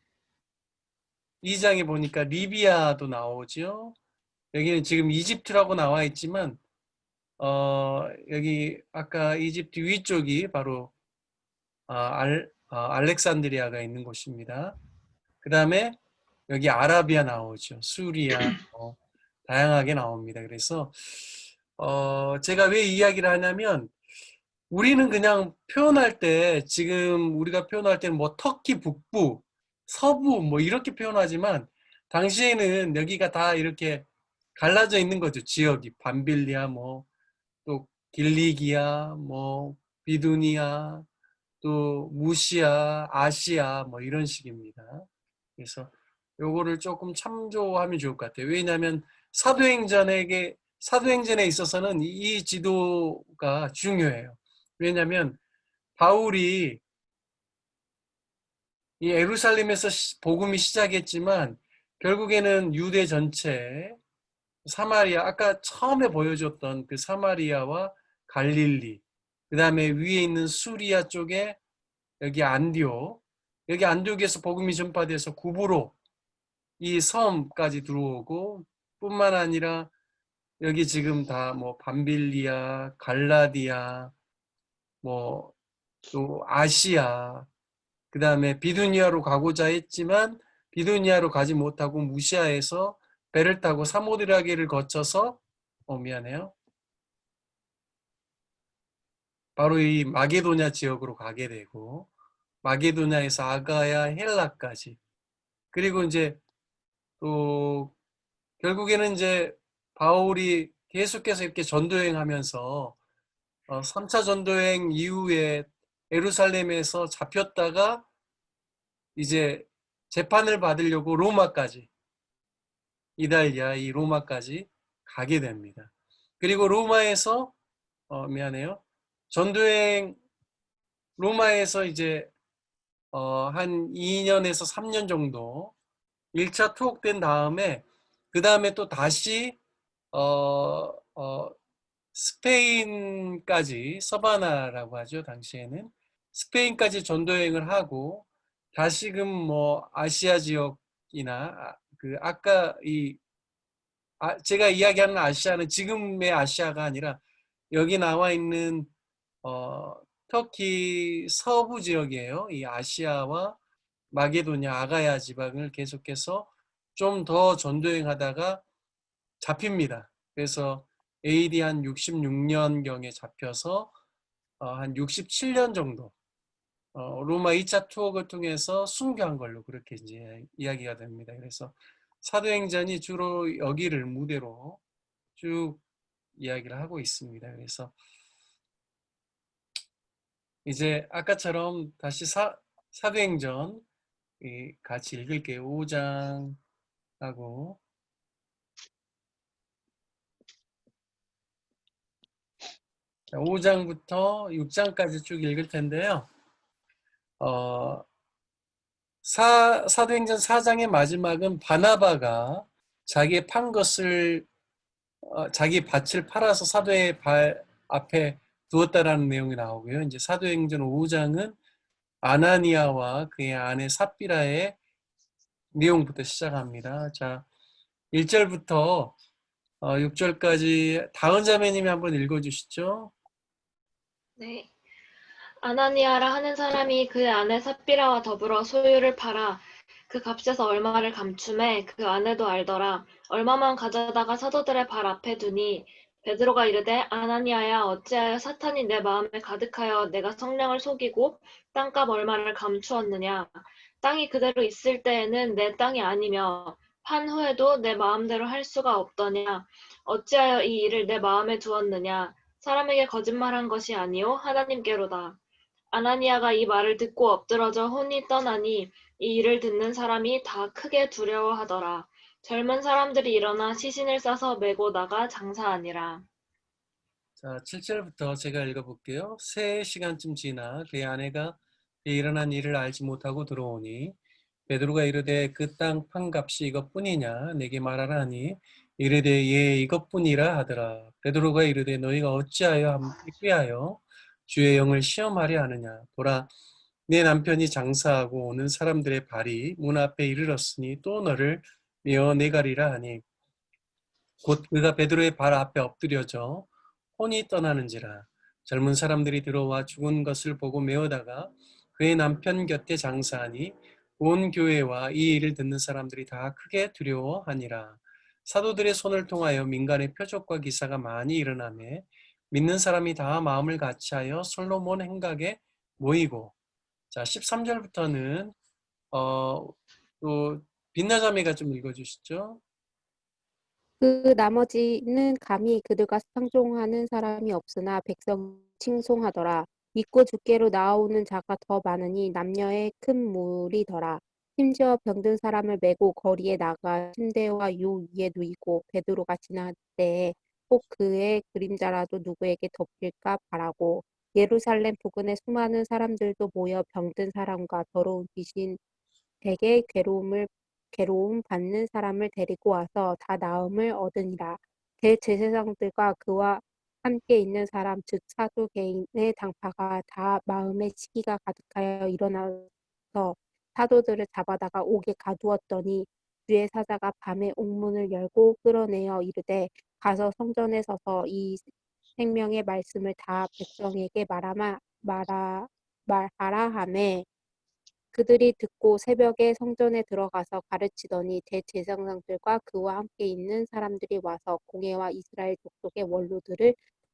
2장에 보니까 리비아도 나오죠. 여기는 지금 이집트라고 나와 있지만 여기 아까 이집트 위쪽이 바로 알렉산드리아가 있는 곳입니다. 그 다음에 여기 아라비아 나오죠. 수리아 다양하게 나옵니다. 그래서 제가 왜 이야기를 하냐면 우리는 그냥 표현할 때 지금 우리가 표현할 때는 뭐 터키 북부, 서부 뭐 이렇게 표현하지만 당시에는 여기가 다 이렇게 갈라져 있는 거죠. 지역이 밤빌리아 뭐 또 길리기아 뭐 비두니아 또 무시아, 아시아 뭐 이런 식입니다. 그래서 요거를 조금 참조하면 좋을 것 같아요. 왜냐하면 사도행전에 있어서는 이 지도가 중요해요. 왜냐하면 바울이 이 예루살렘에서 복음이 시작했지만 결국에는 유대 전체 사마리아 아까 처음에 보여줬던 그 사마리아와 갈릴리 그 다음에 위에 있는 수리아 쪽에 여기 안디옥에서 복음이 전파돼서 구부로 이 섬까지 들어오고 뿐만 아니라 여기 지금 다 뭐 밤빌리아, 갈라디아, 뭐 또 아시아, 그 다음에 비두니아로 가고자 했지만 비두니아로 가지 못하고 무시아에서 배를 타고 사모드라게를 거쳐서 미안해요. 바로 이 마게도냐 지역으로 가게 되고 마게도냐에서 아가야, 헬라까지 그리고 이제 또 결국에는 이제 바울이 계속해서 이렇게 전도행하면서 3차 전도행 이후에 예루살렘에서 잡혔다가 이제 재판을 받으려고 로마까지 이달리아 이 로마까지 가게 됩니다. 그리고 로마에서 미안해요. 전도행 로마에서 이제 한 2년에서 3년 정도 1차 투옥된 다음에 그 다음에 또 다시 스페인까지 서바나라고 하죠. 당시에는 스페인까지 전도여행을 하고 다시금 뭐 아시아 지역이나 그 아까 제가 이야기하는 아시아는 지금의 아시아가 아니라 여기 나와 있는 터키 서부 지역이에요. 이 아시아와 마게도냐 아가야 지방을 계속해서 좀 더 전도행하다가 잡힙니다. 그래서 AD 한 66년경에 잡혀서 한 67년 정도 로마 2차 투옥을 통해서 순교한 걸로 그렇게 이제 이야기가 됩니다. 그래서 사도행전이 주로 여기를 무대로 쭉 이야기를 하고 있습니다. 그래서 이제 아까처럼 다시 사도행전 같이 읽을게요. 5장하고 5장부터 6장까지 쭉 읽을 텐데요. 사도행전 4장의 마지막은 바나바가 자기의 판 것을 자기 밭을 팔아서 사도의 발 앞에 두었다라는 내용이 나오고요. 이제 사도행전 5장은 아나니아와 그의 아내 삽비라의 내용부터 시작합니다. 자, 1절부터 6절까지 다은 자매님이 한번 읽어주시죠. 네. 아나니아라 하는 사람이 그 아내 삽비라와 더불어 소유를 팔아 그 값에서 얼마를 감춤해 그 아내도 알더라. 얼마만 가져다가 사도들의 발 앞에 두니 베드로가 이르되 아나니아야 어찌하여 사탄이 내 마음에 가득하여 내가 성령을 속이고 땅값 얼마를 감추었느냐. 땅이 그대로 있을 때에는 내 땅이 아니며 판 후에도 내 마음대로 할 수가 없더냐. 어찌하여 이 일을 내 마음에 두었느냐. 사람에게 거짓말한 것이 아니요 하나님께로다. 아나니아가 이 말을 듣고 엎드러져 혼이 떠나니 이 일을 듣는 사람이 다 크게 두려워하더라. 젊은 사람들이 일어나 시신을 싸서 메고 나가 장사하니라. 자, 7절부터 제가 읽어볼게요. 3시간쯤 지나 그의 아내가 그의 일어난 일을 알지 못하고 들어오니 베드로가 이르되 그 땅 판값이 이것뿐이냐 내게 말하라 하니 이르되 예 이것뿐이라 하더라. 베드로가 이르되 너희가 어찌하여 함께 꾀하여 주의 영을 시험하려 하느냐 보라 내 남편이 장사하고 오는 사람들의 발이 문 앞에 이르렀으니 또 너를 메어 내가리라 하니 곧 그가 베드로의 발 앞에 엎드려져 혼이 떠나는지라 젊은 사람들이 들어와 죽은 것을 보고 메어다가 그의 남편 곁에 장사하니 온 교회와 이 일을 듣는 사람들이 다 크게 두려워하니라. 사도들의 손을 통하여 민간의 표적과 기사가 많이 일어나매 믿는 사람이 다 마음을 같이하여 솔로몬 행각에 모이고 자 13절부터는 또 빛나자매가 좀 읽어주시죠. 그 나머지는 감히 그들과 상종하는 사람이 없으나 백성이 칭송하더라. 믿고 주께로 나아오는 자가 더 많으니 남녀의 큰 무리더라. 심지어 병든 사람을 메고 거리에 나가 침대와 요 위에 누이고 베드로가 지날 때에 꼭 그의 그림자라도 누구에게 덮일까 바라고 예루살렘 부근의 수많은 사람들도 모여 병든 사람과 더러운 귀신에게 괴로움 받는 사람을 데리고 와서 다 나음을 얻으니라. 대제사장들과 그와 함께 있는 사람 즉 사두개인의 당파가 다 마음에 시기가 가득하여 일어나서 사도들을 잡아다가 옥에 가두었더니 주의 사자가 밤에 옥문을 열고 끌어내어 이르되 가서 성전에 서서 이 생명의 말씀을 다 백성에게 말하라 하매 그들이 듣고 새벽에 성전에 들어가서 가르치더니 대제사장들과 그와 함께 있는 사람들이 와서 공회와 이스라엘 족속의 원로들을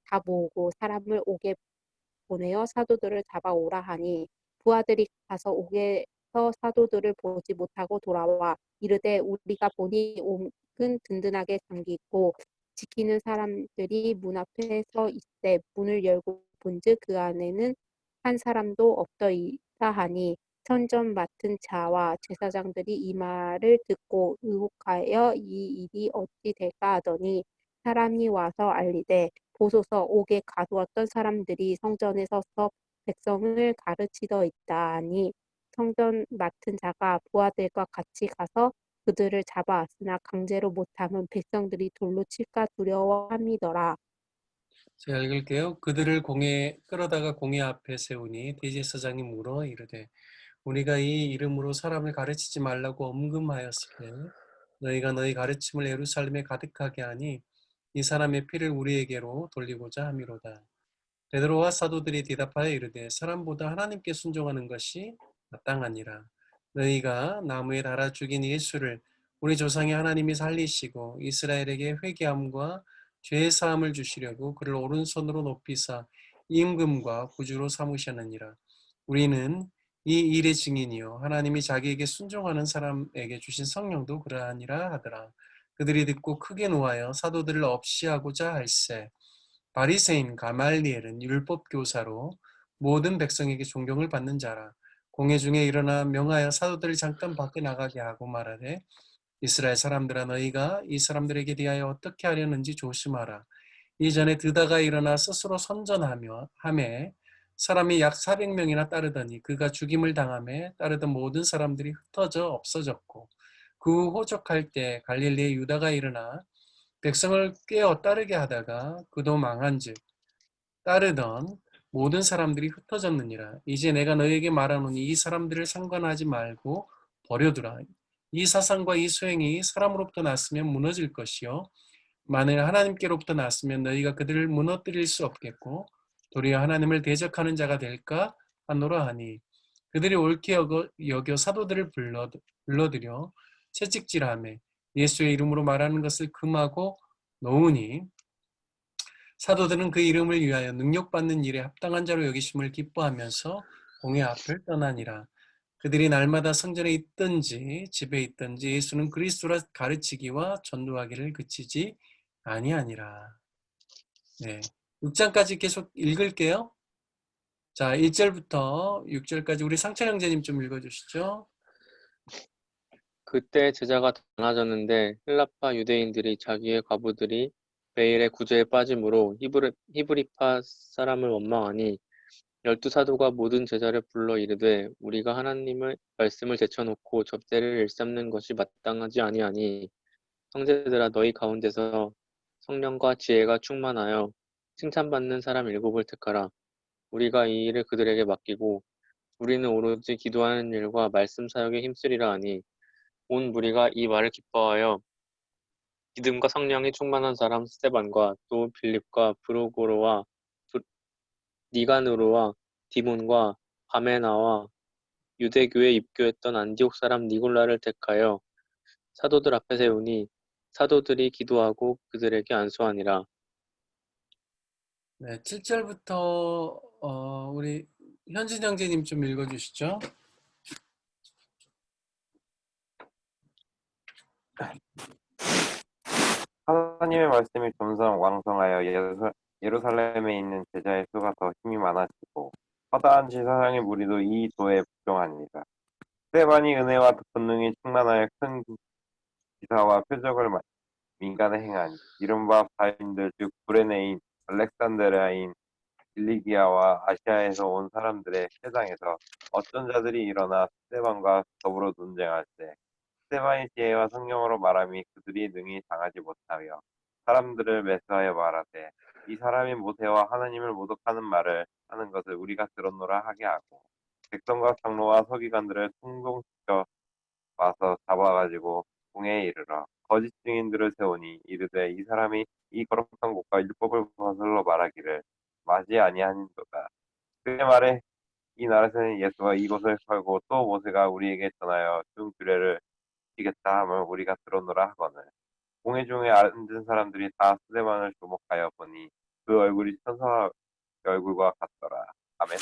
다 모으고 사람을 옥에 보내어 사도들을 잡아오라 하니 부하들이 가서 옥에서 사도들을 보지 못하고 돌아와 이르되 우리가 보니 옥은 든든하게 잠기고 지키는 사람들이 문 앞에 서 있되 문을 열고 본즉 그 안에는 한 사람도 없더이다 하니 선전 맡은 자와 제사장들이 이 말을 듣고 의혹하여 이 일이 어찌 될까 하더니 사람이 와서 알리되 보소서 옥에 가두었던 사람들이 성전에 서서 백성을 가르치더이다 하니 성전 맡은 자가 부하들과 같이 가서 그들을 잡아왔으나 강제로 못하면 백성들이 돌로 칠까 두려워함이더라. 제가 읽을게요. 그들을 끌어다가 공회 앞에 세우니 대제사장이 물어 이르되 우리가 이 이름으로 사람을 가르치지 말라고 엄금하였으되 너희가 너희 가르침을 예루살렘에 가득하게 하니 이 사람의 피를 우리에게로 돌리고자 함이로다. 베드로와 사도들이 대답하여 이르되 사람보다 하나님께 순종하는 것이 마땅하니라. 너희가 나무에 달아 죽인 예수를 우리 조상의 하나님이 살리시고 이스라엘에게 회개함과 죄의 사함을 주시려고 그를 오른손으로 높이사 임금과 구주로 삼으셨느니라. 우리는 이 일의 증인이요 하나님이 자기에게 순종하는 사람에게 주신 성령도 그러하니라 하더라. 그들이 듣고 크게 노하여 사도들을 없이하고자 할세. 바리새인 가말리엘은 율법 교사로 모든 백성에게 존경을 받는 자라. 공회 중에 일어나 명하여 사도들을 잠깐 밖에 나가게 하고 말하되 이스라엘 사람들아 너희가 이 사람들에게 대하여 어떻게 하려는지 조심하라. 이전에 드다가 일어나 스스로 선전하며 하매 사람이 약 400명이나 따르더니 그가 죽임을 당하매 따르던 모든 사람들이 흩어져 없어졌고 그 후 호적할 때 갈릴리의 유다가 일어나 백성을 꿰어 따르게 하다가 그도 망한즉 따르던 모든 사람들이 흩어졌느니라. 이제 내가 너에게 말하노니 이 사람들을 상관하지 말고 버려두라. 이 사상과 이 수행이 사람으로부터 났으면 무너질 것이요 만일 하나님께로부터 났으면 너희가 그들을 무너뜨릴 수 없겠고 도리어 하나님을 대적하는 자가 될까 하노라 하니 그들이 옳게 여겨 사도들을 불러들여 채찍질하며 예수의 이름으로 말하는 것을 금하고 놓으니 사도들은 그 이름을 위하여 능력받는 일에 합당한 자로 여기심을 기뻐하면서 공회 앞을 떠나니라. 그들이 날마다 성전에 있든지 집에 있든지 예수는 그리스도라 가르치기와 전도하기를 그치지 아니하니라. 네, 6장까지 계속 읽을게요. 자, 1절부터 6절까지 우리 상철 형제님 좀 읽어주시죠. 그때 제자가 많아졌는데 헬라파 유대인들이 자기의 과부들이 베일의 구제에 빠짐으로 히브리파 사람을 원망하니 열두 사도가 모든 제자를 불러 이르되 우리가 하나님의 말씀을 제쳐놓고 접대를 일삼는 것이 마땅하지 아니하니 형제들아 너희 가운데서 성령과 지혜가 충만하여 칭찬받는 사람 7을 택하라. 우리가 이 일을 그들에게 맡기고 우리는 오로지 기도하는 일과 말씀 사역에 힘쓰리라 하니 온 무리가 이 말을 기뻐하여 믿음과 성령이 충만한 사람 스데반과 또 빌립과 브루고로와 니가누르와 디몬과 바메나와 유대교에 입교했던 안디옥 사람 니골라를 택하여 사도들 앞에 세우니 사도들이 기도하고 그들에게 안수하니라. 네, 7절부터 우리 현진 형제님 좀 읽어주시죠. 하나님의 말씀이 점점 왕성하여 예루살렘에 있는 제자의 수가 더 힘이 많아지고 허다한 제사장의 무리도 이 도에 복종하니라. 스데반이 은혜와 권능이 충만하여 큰 기사와 표적을 민간에 행하니 이른바 바인들 즉 구레네인, 알렉산드리아인, 길리기아와 아시아에서 온 사람들의 회당에서 어떤 자들이 일어나 스데반과 더불어 논쟁할 때 스데반의 지혜와 성령으로 말함이 그들이 능히 당하지 못하며 사람들을 매수하여 말하되 이 사람이 모세와 하나님을 모독하는 말을 하는 것을 우리가 들었노라 하게 하고 백성과 장로와 서기관들을 총동시켜 와서 잡아가지고 공회에 이르러 거짓 증인들을 세우니 이르되 이 사람이 이 거룩한 곳과 율법을 거슬러 말하기를 맞이 아니하는도다. 그의 말에 이 나라에서는 예수가 이곳을 팔고 또 모세가 우리에게 전하여 준 규례를 지키겠다 함을 우리가 들었노라 하거늘 공회 중에 앉은 사람들이 다 스데반을 주목하여 보니 그 얼굴이 천사의 얼굴과 같더라. 아멘.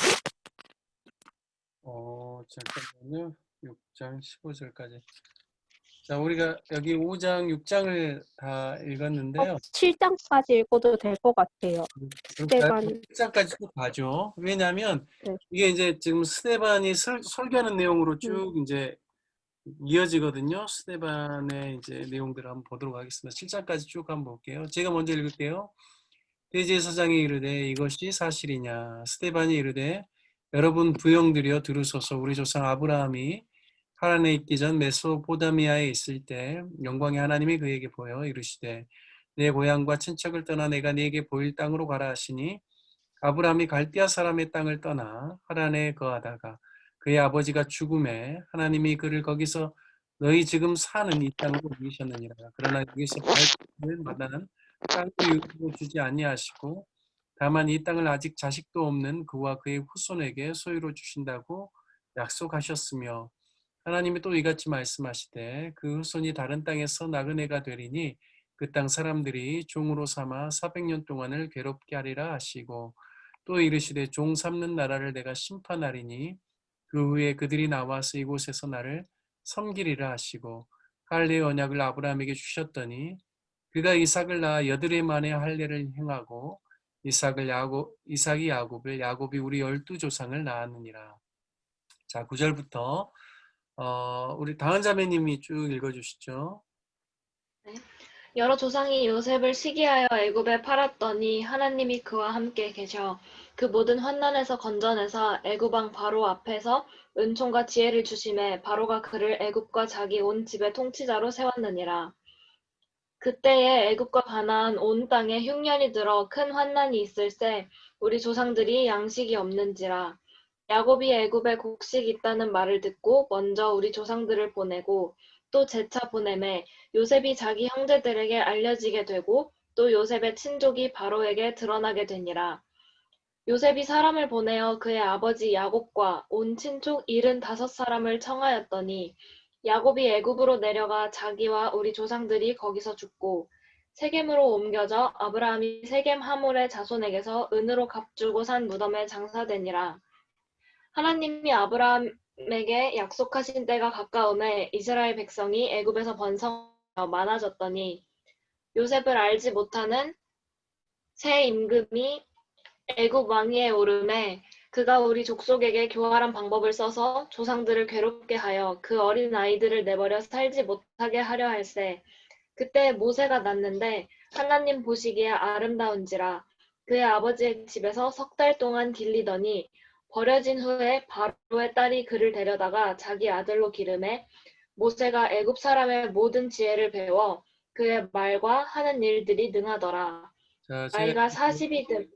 잠깐만요. 6장 15절까지. 자, 우리가 여기 5장, 6장을 다 읽었는데요. 7장까지 읽어도 될 것 같아요. 스데반. 6장까지 또 가죠. 왜냐하면 네. 이게 이제 지금 스데반이 설교하는 내용으로 쭉 이제 이어지거든요. 스데반의 이제 내용들을 한번 보도록 하겠습니다. 7장까지 쭉 한번 볼게요. 제가 먼저 읽을게요. 대제사장이 이르되 이것이 사실이냐. 스데반이 이르되 여러분 부형들이여 들으소서. 우리 조상 아브라함이 하란에 있기 전 메소포타미아에 있을 때 영광의 하나님이 그에게 보여 이르시되 내 고향과 친척을 떠나 내가 네게 보일 땅으로 가라 하시니 아브라함이 갈대아 사람의 땅을 떠나 하란에 거하다가 그의 아버지가 죽음에 하나님이 그를 거기서 너희 지금 사는 이 땅으로 옮기셨느니라. 그러나 여기서 발을 마다는 땅을 유업으로 주지 아니하시고 다만 이 땅을 아직 자식도 없는 그와 그의 후손에게 소유로 주신다고 약속하셨으며 하나님이 또 이같이 말씀하시되 그 후손이 다른 땅에서 나그네가 되리니 그 땅 사람들이 종으로 삼아 400년 동안을 괴롭게 하리라 하시고 또 이르시되 종 삼는 나라를 내가 심판하리니 그 후에 그들이 나와서 이곳에서 나를 섬기리라 하시고 할례의 언약을 아브라함에게 주셨더니 그가 이삭을 낳아 여드레 만에 할례를 행하고 이삭이 야곱을 야곱이 우리 12조상을 낳았느니라. 자, 9절부터 우리 다은 자매님이 쭉 읽어주시죠. 여러 조상이 요셉을 시기하여 애굽에 팔았더니 하나님이 그와 함께 계셔 그 모든 환난에서 건져내사 애굽 왕 바로 앞에서 은총과 지혜를 주심에 바로가 그를 애굽과 자기 온 집의 통치자로 세웠느니라. 그때에 애굽과 가나안 온 땅에 흉년이 들어 큰 환난이 있을새 우리 조상들이 양식이 없는지라. 야곱이 애굽에 곡식이 있다는 말을 듣고 먼저 우리 조상들을 보내고 또 재차 보내매 요셉이 자기 형제들에게 알려지게 되고 또 요셉의 친족이 바로에게 드러나게 되니라. 요셉이 사람을 보내어 그의 아버지 야곱과 온 친족 75사람을 청하였더니 야곱이 애굽으로 내려가 자기와 우리 조상들이 거기서 죽고 세겜으로 옮겨져 아브라함이 세겜 하몰의 자손에게서 은으로 값주고 산 무덤에 장사되니라. 하나님이 아브라함에게 약속하신 때가 가까움에 이스라엘 백성이 애굽에서 번성하여 많아졌더니 요셉을 알지 못하는 새 임금이 애굽 왕위에 오르매 그가 우리 족속에게 교활한 방법을 써서 조상들을 괴롭게 하여 그 어린 아이들을 내버려 살지 못하게 하려 할세. 그때 모세가 났는데 하나님 보시기에 아름다운지라 그의 아버지의 집에서 3달 동안 길리더니 버려진 후에 바로의 딸이 그를 데려다가 자기 아들로 기르매 모세가 애굽 사람의 모든 지혜를 배워 그의 말과 하는 일들이 능하더라. 자, 나이가 40이 됨.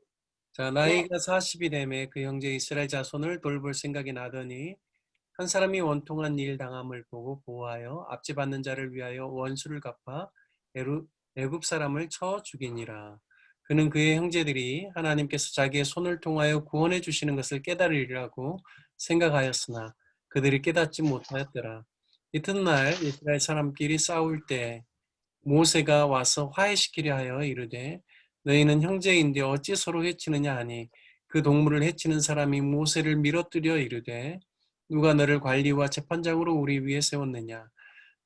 나이가 40이 되매 그 형제 이스라엘 자손을 돌볼 생각이 나더니 한 사람이 원통한 일 당함을 보고 보호하여 압제받는 자를 위하여 원수를 갚아 애굽 사람을 쳐 죽이니라. 그는 그의 형제들이 하나님께서 자기의 손을 통하여 구원해 주시는 것을 깨달으리라고 생각하였으나 그들이 깨닫지 못하였더라. 이튿날 이스라엘 사람끼리 싸울 때 모세가 와서 화해시키려 하여 이르되 너희는 형제인데 어찌 서로 해치느냐 하니 그 동물을 해치는 사람이 모세를 밀어뜨려 이르되 누가 너를 관리와 재판장으로 우리 위에 세웠느냐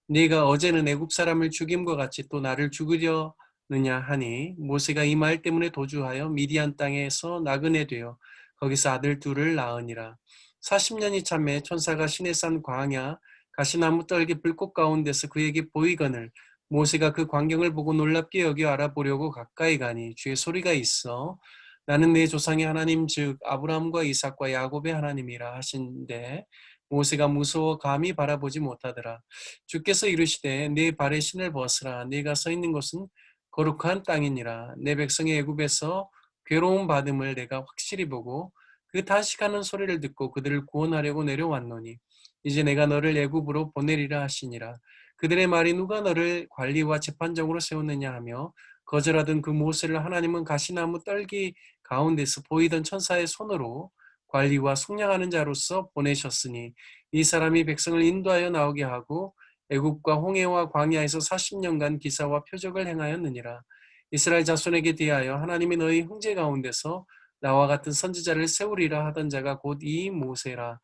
네가 어제는 애굽 사람을 죽임과 같이 또 나를 죽으려느냐 하니 모세가 이 말 때문에 도주하여 미디안 땅에서 나그네 되어 거기서 아들 둘을 낳으니라. 40년이 참에 천사가 시내산 광야 가시나무 떨기 불꽃 가운데서 그에게 보이거늘 모세가 그 광경을 보고 놀랍게 여겨 알아보려고 가까이 가니 주의 소리가 있어 나는 내 조상의 하나님 즉 아브라함과 이삭과 야곱의 하나님이라 하신데 모세가 무서워 감히 바라보지 못하더라. 주께서 이르시되 네 발에 신을 벗으라. 네가 서 있는 곳은 거룩한 땅이니라. 내 백성의 애굽에서 괴로움 받음을 내가 확실히 보고 그 다시 가는 소리를 듣고 그들을 구원하려고 내려왔노니 이제 내가 너를 애굽으로 보내리라 하시니라. 그들의 말이 누가 너를 관리와 재판장으로 세웠느냐 하며 거절하던 그 모세를 하나님은 가시나무 떨기 가운데서 보이던 천사의 손으로 관리와 속량하는 자로서 보내셨으니 이 사람이 백성을 인도하여 나오게 하고 애굽과 홍해와 광야에서 40년간 기사와 표적을 행하였느니라. 이스라엘 자손에게 대하여 하나님이 너희 형제 가운데서 나와 같은 선지자를 세우리라 하던 자가 곧 이 모세라.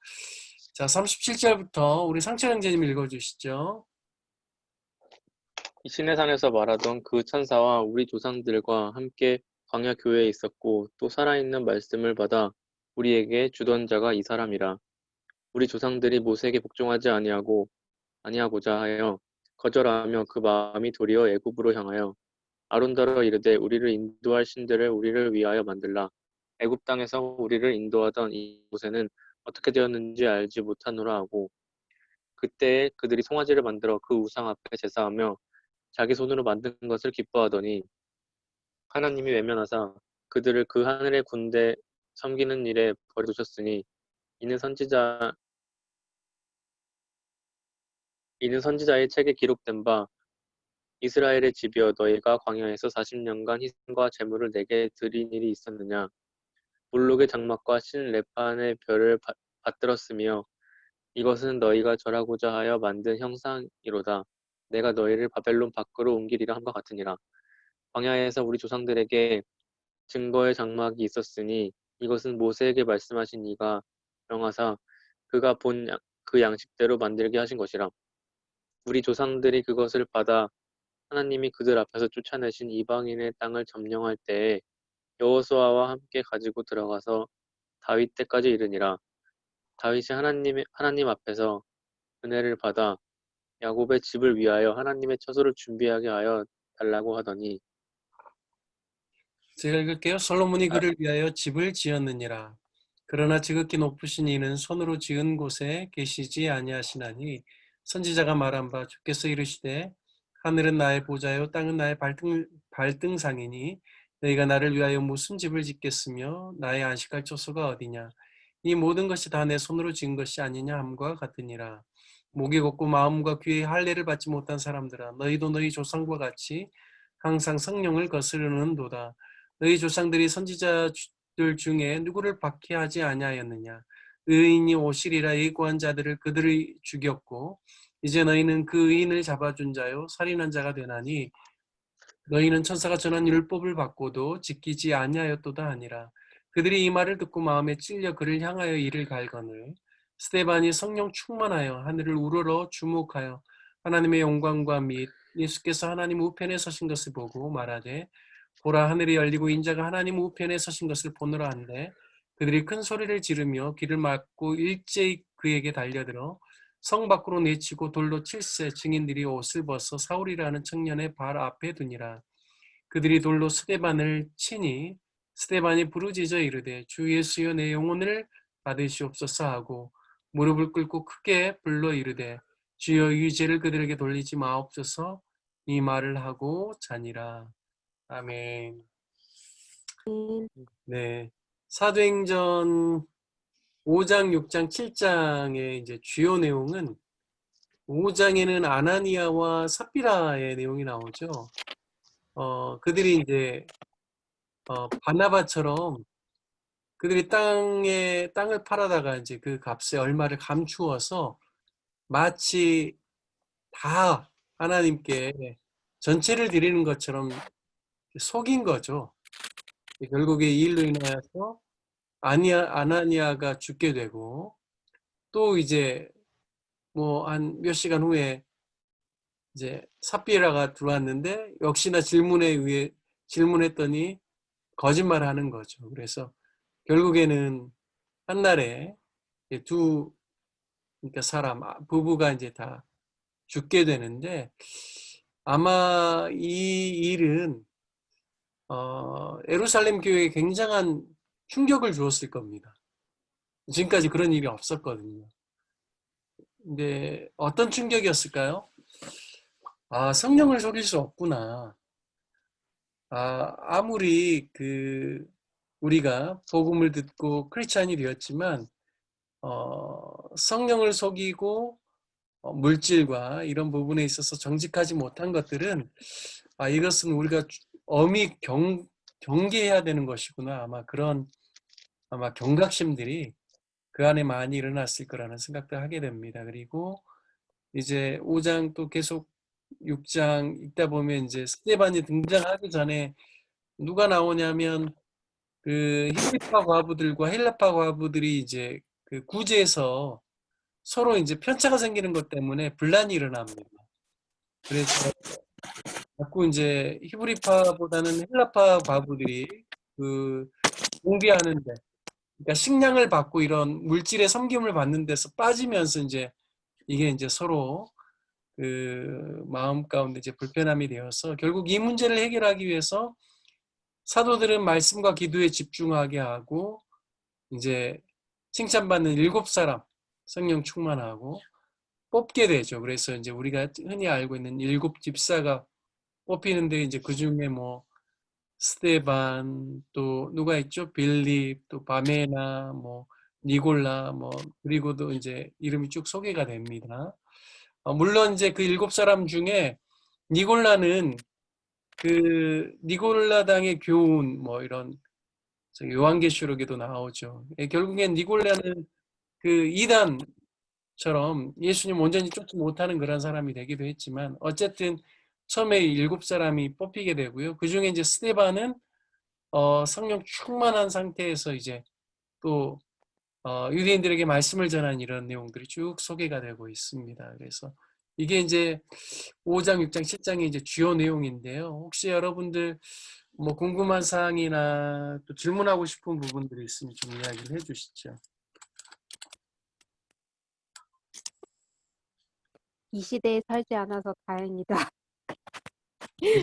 자, 37절부터 우리 상철 형제님 읽어주시죠. 이 시내산에서 말하던 그 천사와 우리 조상들과 함께 광야 교회에 있었고 또 살아있는 말씀을 받아 우리에게 주던 자가 이 사람이라. 우리 조상들이 모세에게 복종하지 아니하고자 하여 거절하며 그 마음이 도리어 애굽으로 향하여 아론더러 이르되 우리를 인도할 신들을 우리를 위하여 만들라. 애굽 땅에서 우리를 인도하던 이 모세는 어떻게 되었는지 알지 못하노라 하고 그때에 그들이 송아지를 만들어 그 우상 앞에 제사하며 자기 손으로 만든 것을 기뻐하더니 하나님이 외면하사 그들을 그 하늘의 군대 섬기는 일에 버려두셨으니 이는 선지자의 책에 기록된 바 이스라엘의 집이여 너희가 광야에서 40년간 희생과 제물을 내게 드린 일이 있었느냐 몰록의 장막과 신 레판의 별을 받들었으며 이것은 너희가 절하고자 하여 만든 형상이로다. 내가 너희를 바벨론 밖으로 옮기리라 함과 같으니라. 광야에서 우리 조상들에게 증거의 장막이 있었으니 이것은 모세에게 말씀하신 이가 명하사 그가 본 그 양식대로 만들게 하신 것이라. 우리 조상들이 그것을 받아 하나님이 그들 앞에서 쫓아내신 이방인의 땅을 점령할 때에 여호수아와 함께 가지고 들어가서 다윗 때까지 이르니라. 다윗이 하나님 앞에서 은혜를 받아 야곱의 집을 위하여 하나님의 처소를 준비하게 하여 달라고 하더니 제가 읽을게요. 솔로몬이 그를 위하여 집을 지었느니라. 그러나 지극히 높으신 이는 손으로 지은 곳에 계시지 아니하시나니 선지자가 말한 바 주께서 이르시되 하늘은 나의 보좌요 땅은 나의 발등상이니 너희가 나를 위하여 무슨 집을 짓겠으며 나의 안식할 처소가 어디냐 이 모든 것이 다 내 손으로 지은 것이 아니냐 함과 같으니라. 목이 곱고 마음과 귀에 할례를 받지 못한 사람들아 너희도 너희 조상과 같이 항상 성령을 거스르는도다. 너희 조상들이 선지자들 중에 누구를 박해하지 아니하였느냐 의인이 오시리라 예고한 자들을 그들이 죽였고 이제 너희는 그 의인을 잡아준 자요 살인한 자가 되나니 너희는 천사가 전한 율법을 받고도 지키지 아니하였도다 하니라. 그들이 이 말을 듣고 마음에 찔려 그를 향하여 이를 갈거늘 스데반이 성령 충만하여 하늘을 우러러 주목하여 하나님의 영광과 및 예수께서 하나님 우편에 서신 것을 보고 말하되 보라 하늘이 열리고 인자가 하나님 우편에 서신 것을 보노라 한데 그들이 큰 소리를 지르며 귀를 막고 일제히 그에게 달려들어 성 밖으로 내치고 돌로 칠세 증인들이 옷을 벗어 사울이라는 청년의 발 앞에 두니라. 그들이 돌로 스데반을 치니 스데반이 부르짖어 이르되 주 예수여 내 영혼을 받으시옵소서 하고 무릎을 꿇고 크게 불러 이르되 주여 이 죄를 그들에게 돌리지 마옵소서 이 말을 하고 자니라. 아멘. 네. 사도행전 5장, 6장, 7장의 이제 주요 내용은 5장에는 아나니아와 삽비라의 내용이 나오죠. 그들이 이제 바나바처럼 그들이 땅을 팔아다가 이제 그 값에 얼마를 감추어서 마치 다 하나님께 전체를 드리는 것처럼 속인 거죠. 결국에 이 일로 인하여서 아나니아가 죽게 되고 또 이제 뭐 한 몇 시간 후에 이제 삽비라가 들어왔는데 역시나 질문했더니 거짓말하는 거죠. 그래서 결국에는 한날에 그러니까 부부가 이제 다 죽게 되는데 아마 이 일은 예루살렘 교회에 굉장한 충격을 주었을 겁니다. 지금까지 그런 일이 없었거든요. 근데 어떤 충격이었을까요? 성령을 속일 수 없구나. 아무리 우리가 복음을 듣고 크리스찬이 되었지만 성령을 속이고 물질과 이런 부분에 있어서 정직하지 못한 것들은 이것은 우리가 엄히 경계해야 되는 것이구나. 아마 경각심들이 그 안에 많이 일어났을 거라는 생각도 하게 됩니다. 그리고 이제 5장 또 계속 6장 읽다 보면 이제 스데반이 등장하기 전에 누가 나오냐면 그 히브리파 과부들과 헬라파 과부들이 이제 그 구제에서 서로 이제 편차가 생기는 것 때문에 분란이 일어납니다. 그래서 자꾸 이제 히브리파보다는 헬라파 과부들이 그 공개하는데, 그러니까 식량을 받고 이런 물질의 섬김을 받는 데서 빠지면서 이게 이제 서로 그 마음 가운데 이제 불편함이 되어서 결국 이 문제를 해결하기 위해서 사도들은 말씀과 기도에 집중하게 하고 이제 칭찬받는 7사람 성령 충만하고 뽑게 되죠. 그래서 이제 우리가 흔히 알고 있는 7집사가 뽑히는데 이제 그 중에 뭐 스데반 또 누가 있죠? 빌립 또 바메나 뭐 니골라 뭐 그리고도 이제 이름이 쭉 소개가 됩니다. 물론 이제 그 7사람 중에 니골라는 그 니골라당의 교훈 뭐 이런 요한계시록에도 나오죠. 결국엔 니골라는 그 이단처럼 예수님 온전히 쫓지 못하는 그런 사람이 되기도 했지만 어쨌든 처음에 7사람이 뽑히게 되고요. 그 중에 이제 스데반은 성령 충만한 상태에서 이제 또 유대인들에게 말씀을 전한 이런 내용들이 쭉 소개가 되고 있습니다. 그래서 이게 이제 5장, 6장, 7장의 이제 주요 내용인데요. 혹시 여러분들 뭐 궁금한 사항이나 또 질문하고 싶은 부분들이 있으면 좀 이야기를 해주시죠. 이 시대에 살지 않아서 다행이다.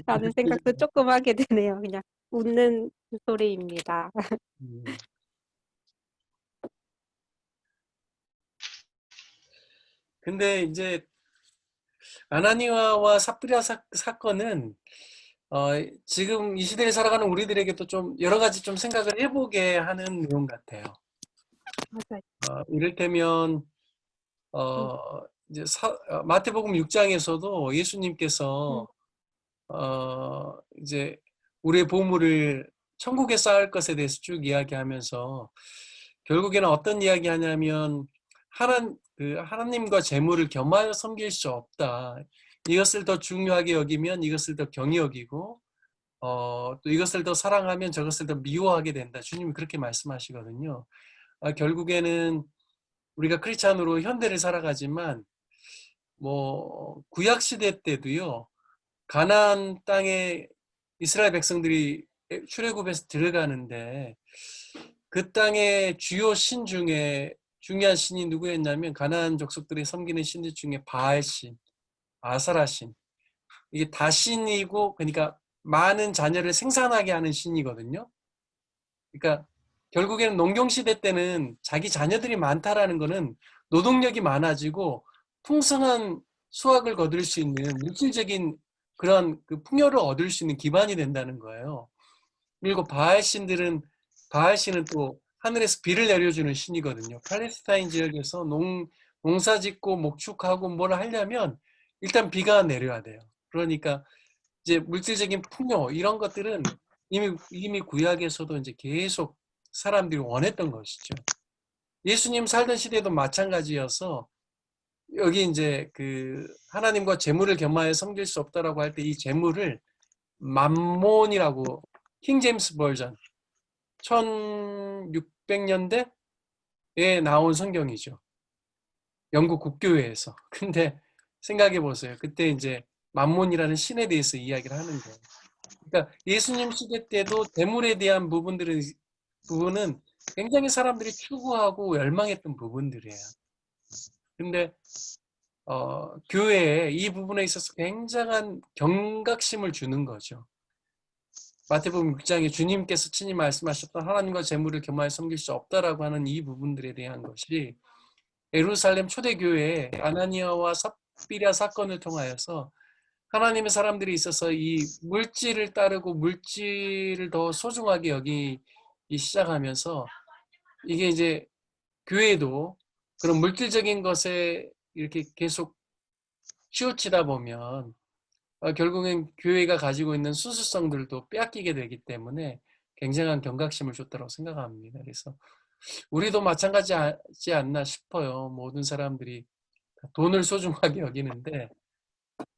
라는 생각도 조금 하게 되네요. 그냥 웃는 소리입니다. 근데 이제 아나니아와 삽비라 사건은 지금 이 시대에 살아가는 우리들에게도 좀 여러 가지 좀 생각을 해보게 하는 내용 같아요. 맞아요. 이를테면 이제 마태복음 6장에서도 예수님께서 이제 우리의 보물을 천국에 쌓을 것에 대해서 쭉 이야기하면서 결국에는 어떤 이야기하냐면 하나님과 재물을 겸하여 섬길 수 없다. 이것을 더 중요하게 여기면 이것을 더 경히 여기고 또 이것을 더 사랑하면 저것을 더 미워하게 된다. 주님이 그렇게 말씀하시거든요. 결국에는 우리가 크리스찬으로 현대를 살아가지만 뭐 구약 시대 때도요. 가나안 땅에 이스라엘 백성들이 출애굽해서 들어가는데 그 땅의 주요 신 중에 중요한 신이 누구였냐면 가나안 족속들이 섬기는 신들 중에 바알신, 아사라신. 이게 다신이고 그러니까 많은 자녀를 생산하게 하는 신이거든요. 그러니까 결국에는 농경시대 때는 자기 자녀들이 많다라는 거는 노동력이 많아지고 풍성한 수확을 거둘 수 있는 물질적인 그런 그 풍요를 얻을 수 있는 기반이 된다는 거예요. 그리고 바알신은 또 하늘에서 비를 내려주는 신이거든요. 팔레스타인 지역에서 농사 짓고 목축하고 뭘 하려면 일단 비가 내려야 돼요. 그러니까 이제 물질적인 풍요 이런 것들은 이미 구약에서도 이제 계속 사람들이 원했던 것이죠. 예수님 살던 시대도 마찬가지여서 여기 이제 그 하나님과 재물을 겸하여 섬길 수 없다라고 할 때 이 재물을 맘몬이라고 킹 제임스 버전 1600년대에 나온 성경이죠. 영국 국교회에서. 근데 생각해 보세요. 그때 이제 맘몬이라는 신에 대해서 이야기를 하는 거예요. 그러니까 예수님 시대 때도 재물에 대한 부분은 굉장히 사람들이 추구하고 열망했던 부분들이에요. 근데 교회에 이 부분에 있어서 굉장한 경각심을 주는 거죠. 마태복음 6장에 주님께서 친히 말씀하셨던 하나님과 재물을 겸하여 섬길 수 없다라고 하는 이 부분들에 대한 것이 예루살렘 초대교회에 아나니아와 삽비라 사건을 통하여서 하나님의 사람들이 있어서 이 물질을 따르고 물질을 더 소중하게 여기기 시작하면서 이게 이제 교회도 그런 물질적인 것에 이렇게 계속 치우치다 보면 결국엔 교회가 가지고 있는 순수성들도 빼앗기게 되기 때문에 굉장한 경각심을 줬다고 생각합니다. 그래서 우리도 마찬가지지 않나 싶어요. 모든 사람들이 돈을 소중하게 여기는데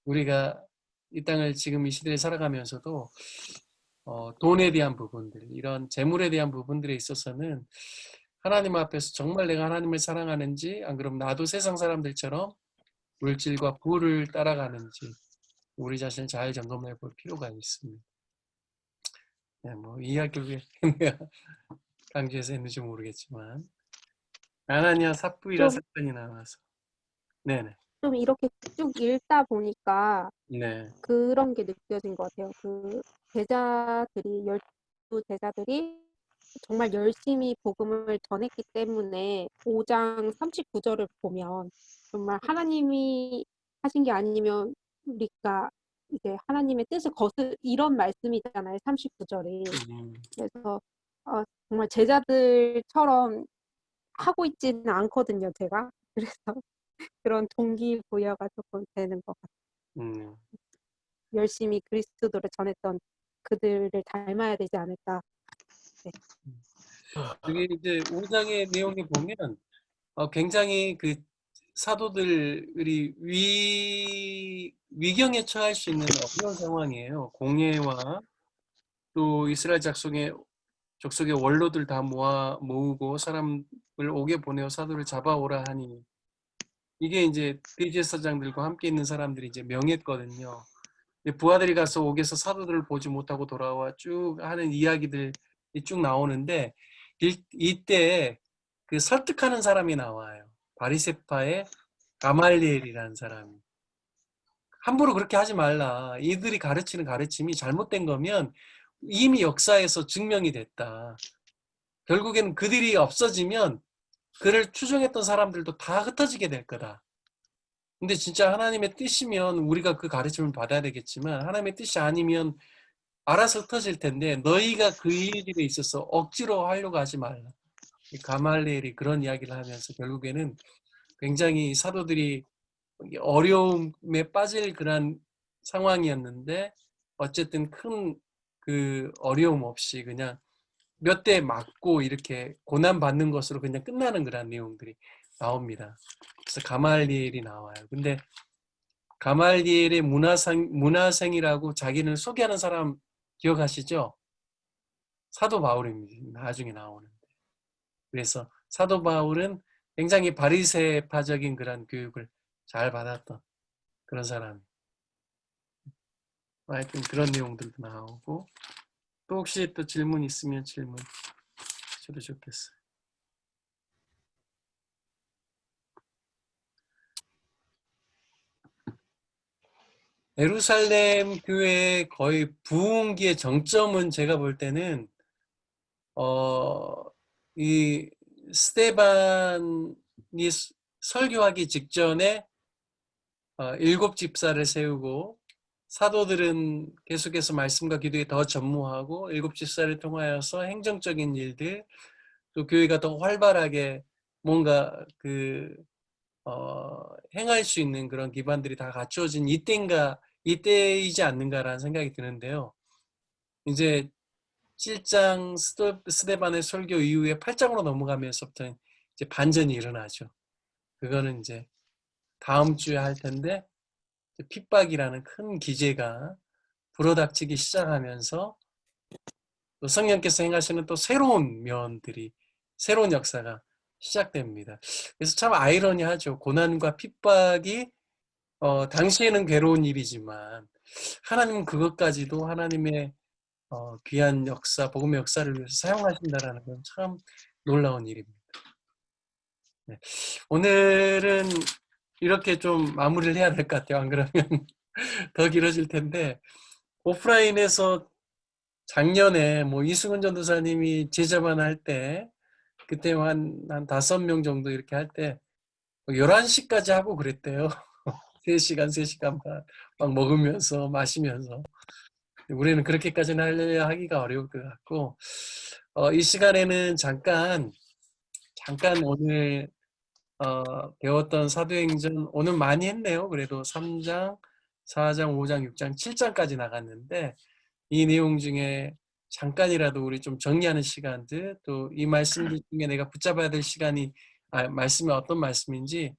우리가 이 땅을 지금 이 시대에 살아가면서도 돈에 대한 부분들, 이런 재물에 대한 부분들에 있어서는 하나님 앞에서 정말 내가 하나님을 사랑하는지, 안 그러면 나도 세상 사람들처럼 물질과 부를 따라가는지 우리 자신을 잘 점검해 볼 필요가 있습니다. 네, 뭐 이야기를 내가 강조해서 했는지 모르겠지만 아나니아 삽부이라 좀, 사건이 나와서 네네. 좀 이렇게 쭉 읽다 보니까 네. 그런 게 느껴진 것 같아요. 그 제자들이, 12제자들이 정말 열심히 복음을 전했기 때문에 5장 39절을 보면 정말 하나님이 하신 게 아니면 우리가 이제 하나님의 뜻을 이런 말씀이잖아요. 39절이. 그래서 정말 제자들처럼 하고 있지는 않거든요, 제가. 그래서 그런 동기부여가 조금 되는 것 같아요. 열심히 그리스도를 전했던 그들을 닮아야 되지 않을까. 네. 여기 이제 5장의 내용에 보면 굉장히 그 사도들이 위경에 처할 수 있는 어려운 상황이에요. 공예와 또 이스라엘 족속의 원로들 다 모으고 사람을 옥에 보내어 사도를 잡아오라 하니 이게 이제 대제사장들과 함께 있는 사람들이 이제 명했거든요. 부하들이 가서 옥에서 사도들을 보지 못하고 돌아와 쭉 하는 이야기들이 쭉 나오는데 이때 그 설득하는 사람이 나와요. 바리새파의 가말리엘이라는 사람이. 함부로 그렇게 하지 말라. 이들이 가르치는 가르침이 잘못된 거면 이미 역사에서 증명이 됐다. 결국에는 그들이 없어지면 그를 추종했던 사람들도 다 흩어지게 될 거다. 근데 진짜 하나님의 뜻이면 우리가 그 가르침을 받아야 되겠지만 하나님의 뜻이 아니면 알아서 흩어질 텐데 너희가 그 일에 있어서 억지로 하려고 하지 말라. 가말리엘이 그런 이야기를 하면서 결국에는 굉장히 사도들이 어려움에 빠질 그런 상황이었는데 어쨌든 큰 그 어려움 없이 그냥 몇 대 맞고 이렇게 고난 받는 것으로 그냥 끝나는 그런 내용들이 나옵니다. 그래서 가말리엘이 나와요. 근데 가말리엘의 문화생이라고 자기를 소개하는 사람 기억하시죠? 사도 바울입니다. 나중에 나오는데. 그래서 사도 바울은 굉장히 바리새파적인 그런 교육을 잘 받았던 그런 사람. 하여튼 그런 내용들도 나오고 또 혹시 또 질문 있으면 질문 주셔도 좋겠어요. 예루살렘 교회의 거의 부흥기의 정점은 제가 볼 때는 이 스데반이 설교하기 직전에 7집사를 세우고 사도들은 계속해서 말씀과 기도에 더 전무하고 7집사를 통하여서 행정적인 일들 또 교회가 더 활발하게 뭔가 행할 수 있는 그런 기반들이 다 갖추어진 이때이지 않는가라는 생각이 드는데요. 이제 7장 스데반의 설교 이후에 8장으로 넘어가면서부터 이제 반전이 일어나죠. 그거는 이제 다음 주에 할 텐데 핍박이라는 큰 기제가 불어닥치기 시작하면서 또 성령께서 행하시는 또 새로운 면들이 새로운 역사가 시작됩니다. 그래서 참 아이러니하죠. 고난과 핍박이 당시에는 괴로운 일이지만 하나님은 그것까지도 하나님의 귀한 역사, 복음의 역사를 위해서 사용하신다라는 건 참 놀라운 일입니다. 네. 오늘은 이렇게 좀 마무리를 해야 될 것 같아요. 안 그러면 더 길어질 텐데 오프라인에서 작년에 뭐 이승훈 전도사님이 제자반 할 때 그때 한 5명 정도 이렇게 할 때 11시까지 하고 그랬대요. 3시간, 3시간 반 막 먹으면서 마시면서 우리는 그렇게까지는 하기가 어려울 것 같고 이 시간에는 잠깐 오늘 배웠던 사도행전 오늘 많이 했네요. 그래도 3장, 4장, 5장, 6장, 7장까지 나갔는데 이 내용 중에 잠깐이라도 우리 좀 정리하는 시간들 또 이 말씀들 중에 내가 붙잡아야 될 시간이 말씀이 어떤 말씀인지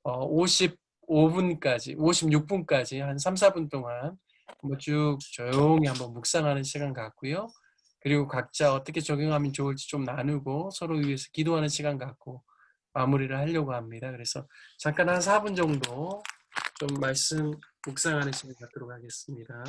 55분까지 56분까지 한 3, 4분 동안 한번 쭉 조용히 한번 묵상하는 시간 갖고요. 그리고 각자 어떻게 적용하면 좋을지 좀 나누고 서로 위해서 기도하는 시간 갖고 마무리를 하려고 합니다. 그래서 잠깐 한 4분 정도 좀 말씀 묵상하는 시간 갖도록 하겠습니다.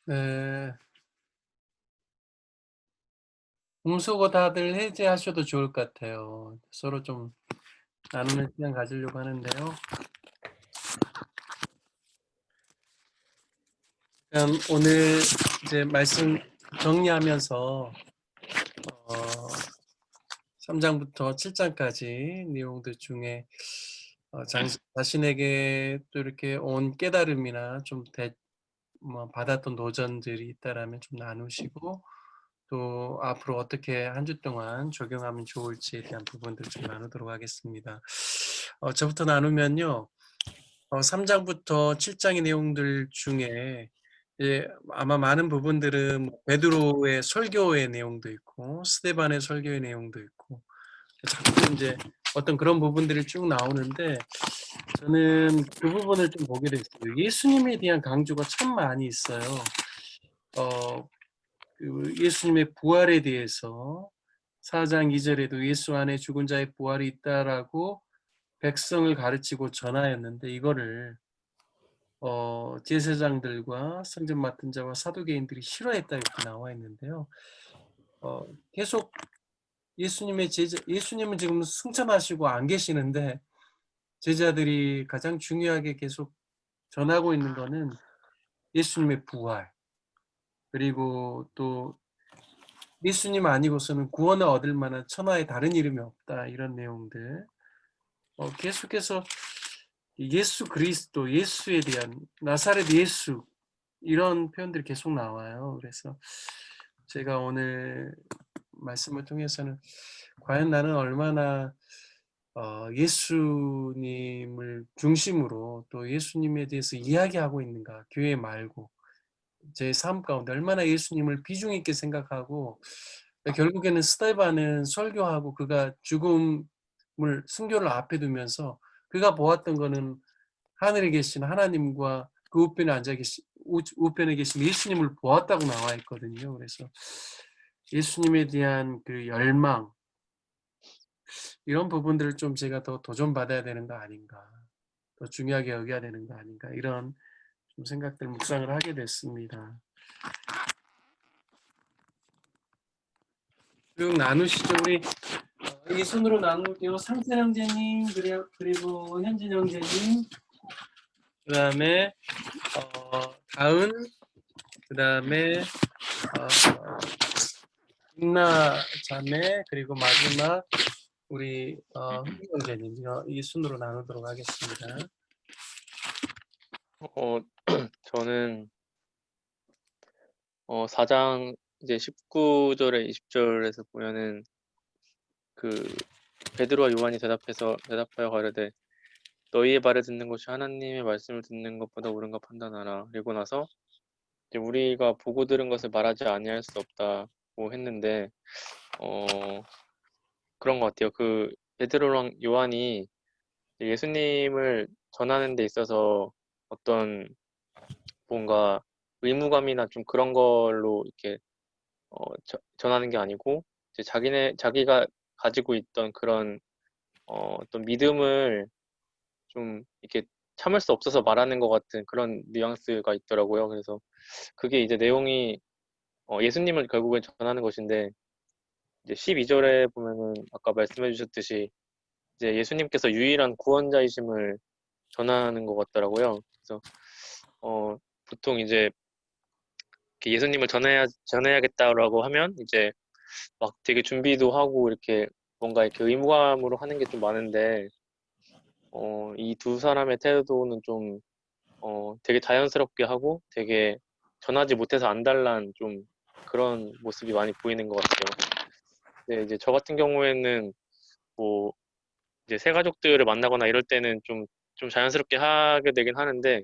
네. 음수고 다들 해제하셔도 좋을 것 같아요. 서로 좀 나누는 시간 가지려고 하는데요. 그럼 오늘 이제 말씀 정리하면서 3장부터 7장까지 내용들 중에 자신에게 또 이렇게 온 깨달음이나 좀 받았던 도전들이 있다라면 좀 나누시고, 또 앞으로 어떻게 한 주 동안 적용하면 좋을지에 대한 부분들 좀 나누도록 하겠습니다. 저부터 나누면요. 3장부터 7장의 내용들 중에 아마 많은 부분들은 베드로의 설교의 내용도 있고 스데반의 설교의 내용도 있고 자꾸 이제 어떤 그런 부분들이 쭉 나오는데, 저는 그 부분을 좀 보게 됐어요. 예수님에 대한 강조가 참 많이 있어요. 그 예수님의 부활에 대해서 4장 2절에도 예수 안에 죽은 자의 부활이 있다라고 백성을 가르치고 전하였는데, 이거를 제사장들과 성전 맡은 자와 사두개인들이 싫어했다 이렇게 나와 있는데요. 계속 예수님은 지금 승천하시고 안 계시는데 제자들이 가장 중요하게 계속 전하고 있는 거는 예수님의 부활, 그리고 또 예수님 아니고서는 구원을 얻을 만한 천하에 다른 이름이 없다, 이런 내용들. 계속해서 예수 그리스도, 예수에 대한 나사렛 예수, 이런 표현들이 계속 나와요. 그래서 제가 오늘 말씀을 통해서는 과연 나는 얼마나 예수님을 중심으로 또 예수님에 대해서 이야기하고 있는가, 교회 말고 제 삶 가운데 얼마나 예수님을 비중 있게 생각하고, 결국에는 스데반은 설교하고 그가 승교를 앞에 두면서 그가 보았던 거는 하늘에 계신 하나님과 그 우편에 계신 예수님을 보았다고 나와 있거든요. 그래서 예수님에 대한 그 열망, 이런 부분들을 좀 제가 더 도전받아야 되는 거 아닌가, 더 중요하게 여겨야 되는 거 아닌가, 이런 좀 생각들, 묵상을 하게 됐습니다. 쭉 나누시죠. 우리 이 순으로 나눌게요. 상세 형제님, 그리고 현진 형제님, 그 다음에 다은, 그 다음에 인나 자매, 그리고 마지막 우리 흥미 형제님, 이 순으로 나누도록 하겠습니다. 저는 4장 이제 19절에 20절에서 보면은 그 베드로와 요한이 대답하여 가로되 너희의 말을 듣는 것이 하나님의 말씀을 듣는 것보다 옳은가 판단하라. 그리고 나서 이제 우리가 보고 들은 것을 말하지 아니할 수 없다고 했는데 그런 것 같아요. 그 베드로랑 요한이 예수님을 전하는 데 있어서 어떤 뭔가 의무감이나 좀 그런 걸로 이렇게 전하는 게 아니고 이제 자기가 가지고 있던 그런 어떤 믿음을 좀 이렇게 참을 수 없어서 말하는 것 같은 그런 뉘앙스가 있더라고요. 그래서 그게 이제 내용이 예수님을 결국엔 전하는 것인데, 이제 12절에 보면은 아까 말씀해 주셨듯이 이제 예수님께서 유일한 구원자이심을 전하는 것 같더라고요. 그래서 보통 이제 이렇게 예수님을 전해야겠다라고 하면 이제 막 되게 준비도 하고 이렇게 뭔가 이렇게 의무감으로 하는 게 좀 많은데, 이 두 사람의 태도는 좀 되게 자연스럽게 하고 되게 전하지 못해서 안달난 좀 그런 모습이 많이 보이는 것 같아요. 근데 이제 저 같은 경우에는 뭐 이제 새 가족들을 만나거나 이럴 때는 좀 자연스럽게 하게 되긴 하는데,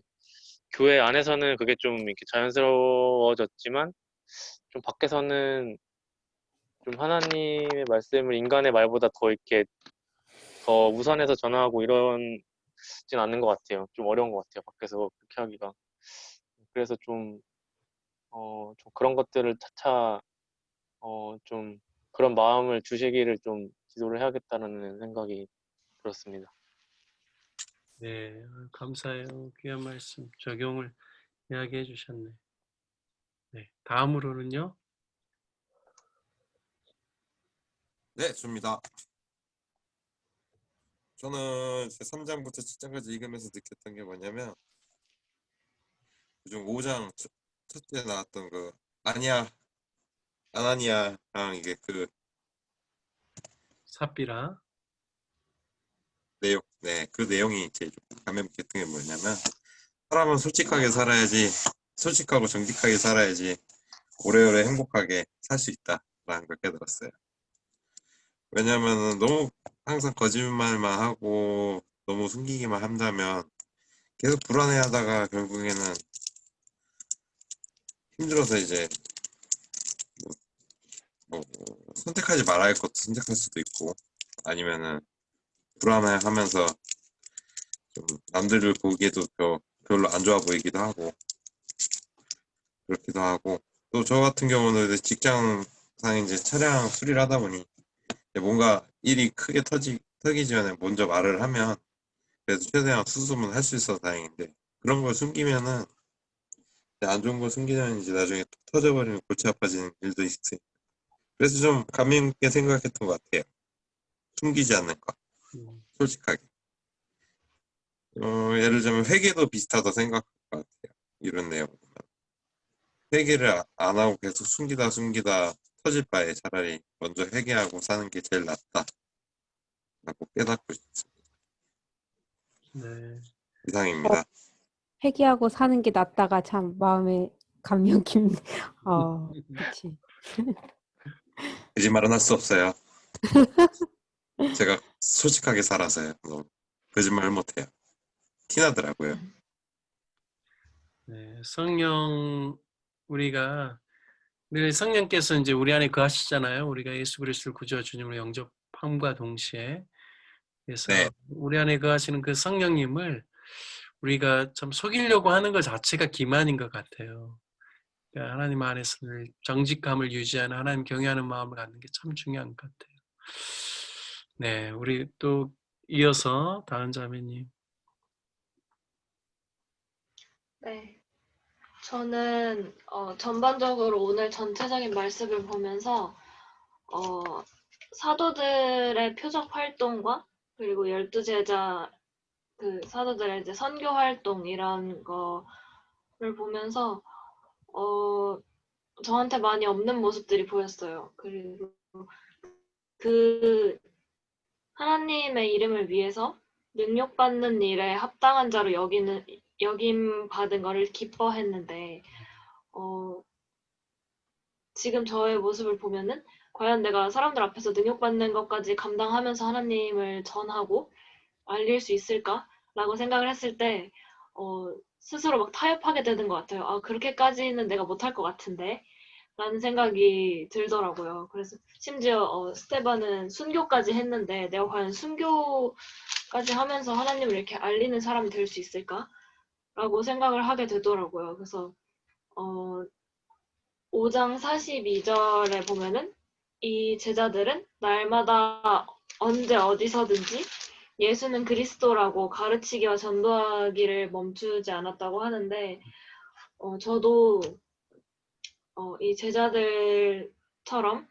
교회 안에서는 그게 좀 이렇게 자연스러워졌지만 좀 밖에서는 좀 하나님의 말씀을 인간의 말보다 더 이렇게 더 우선해서 전하고 이러진 않는 것 같아요. 좀 어려운 것 같아요. 밖에서 그렇게 하기가. 그래서 좀 그런 것들을 차차 좀 그런 마음을 주시기를 좀 기도를 해야겠다라는 생각이 들었습니다. 네, 감사해요. 귀한 말씀 적용을 이야기해 주셨네. 네, 다음으로는요. 네, 줍니다. 저는 3장부터 7장까지 읽으면서 느꼈던 게 뭐냐면 요즘 5장 첫째 나왔던 그 아나니아랑 이게 그 삽비라. 내용, 네, 그 내용이 제일 좀 감명 깊었던 게 뭐냐면 사람은 솔직하게 살아야지, 솔직하고 정직하게 살아야지 오래오래 행복하게 살 수 있다라는 걸 깨달았어요. 왜냐면은 너무 항상 거짓말만 하고 너무 숨기기만 한다면 계속 불안해하다가 결국에는 힘들어서 이제 뭐 선택하지 말아야 할 것도 선택할 수도 있고 아니면은 불안해하면서 좀 남들을 보기에도 별로 안 좋아 보이기도 하고 그렇기도 하고 또 저 같은 경우는 이제 직장상 이제 차량 수리를 하다 보니 뭔가 일이 크게 터지기 전에 먼저 말을 하면 그래도 최대한 수습은 할 수 있어서 다행인데 그런 걸 숨기면은 안 좋은 걸 숨기면 이제 나중에 또 터져버리면 골치 아파지는 일도 있어요. 그래서 좀 감명 있게 생각했던 것 같아요. 숨기지 않는 거, 솔직하게. 예를 들면 회계도 비슷하다 생각할 것 같아요. 이런 내용 보면. 회계를 안 하고 계속 숨기다 터질 바에 차라리 먼저 회계하고 사는 게 제일 낫다라고 깨닫고 있습니다. 네. 이상입니다. 회개하고 사는 게 낫다가 참 마음에 감명 깊네. 그치. 거짓말은 할 수 없어요. 제가 솔직하게 살아서요. 거짓말을 못해요. 티나더라고요. 네, 우리가 늘 성령께서 이제 우리 안에 거하시잖아요. 우리가 예수 그리스도를 구주와 주님으로 영접함과 동시에. 그래서 네. 우리 안에 거하시는 그 성령님을 우리가 참 속이려고 하는 것 자체가 기만인 것 같아요. 그러니까 하나님 안에서 늘 정직함을 유지하는 하나님 경외하는 마음을 갖는 게 참 중요한 것 같아요. 네, 우리 또 이어서 다은 자매님. 네. 저는 전반적으로 오늘 전체적인 말씀을 보면서 사도들의 표적 활동과 그리고 12제자 그 사도들의 이제 선교 활동 이런 거를 보면서 저한테 많이 없는 모습들이 보였어요. 그리고 그 하나님의 이름을 위해서 능력받는 일에 합당한 자로 여김 받은 거를 기뻐했는데 지금 저의 모습을 보면은 과연 내가 사람들 앞에서 능력받는 것까지 감당하면서 하나님을 전하고 알릴 수 있을까라고 생각을 했을 때 스스로 막 타협하게 되는 것 같아요. 아, 그렇게까지는 내가 못할 것 같은데 라는 생각이 들더라고요. 그래서 심지어 스테반은 순교까지 했는데 내가 과연 순교까지 하면서 하나님을 이렇게 알리는 사람이 될 수 있을까라고 생각을 하게 되더라고요. 그래서 5장 42절에 보면은 이 제자들은 날마다 언제 어디서든지 예수는 그리스도라고 가르치기와 전도하기를 멈추지 않았다고 하는데 저도 이 제자들처럼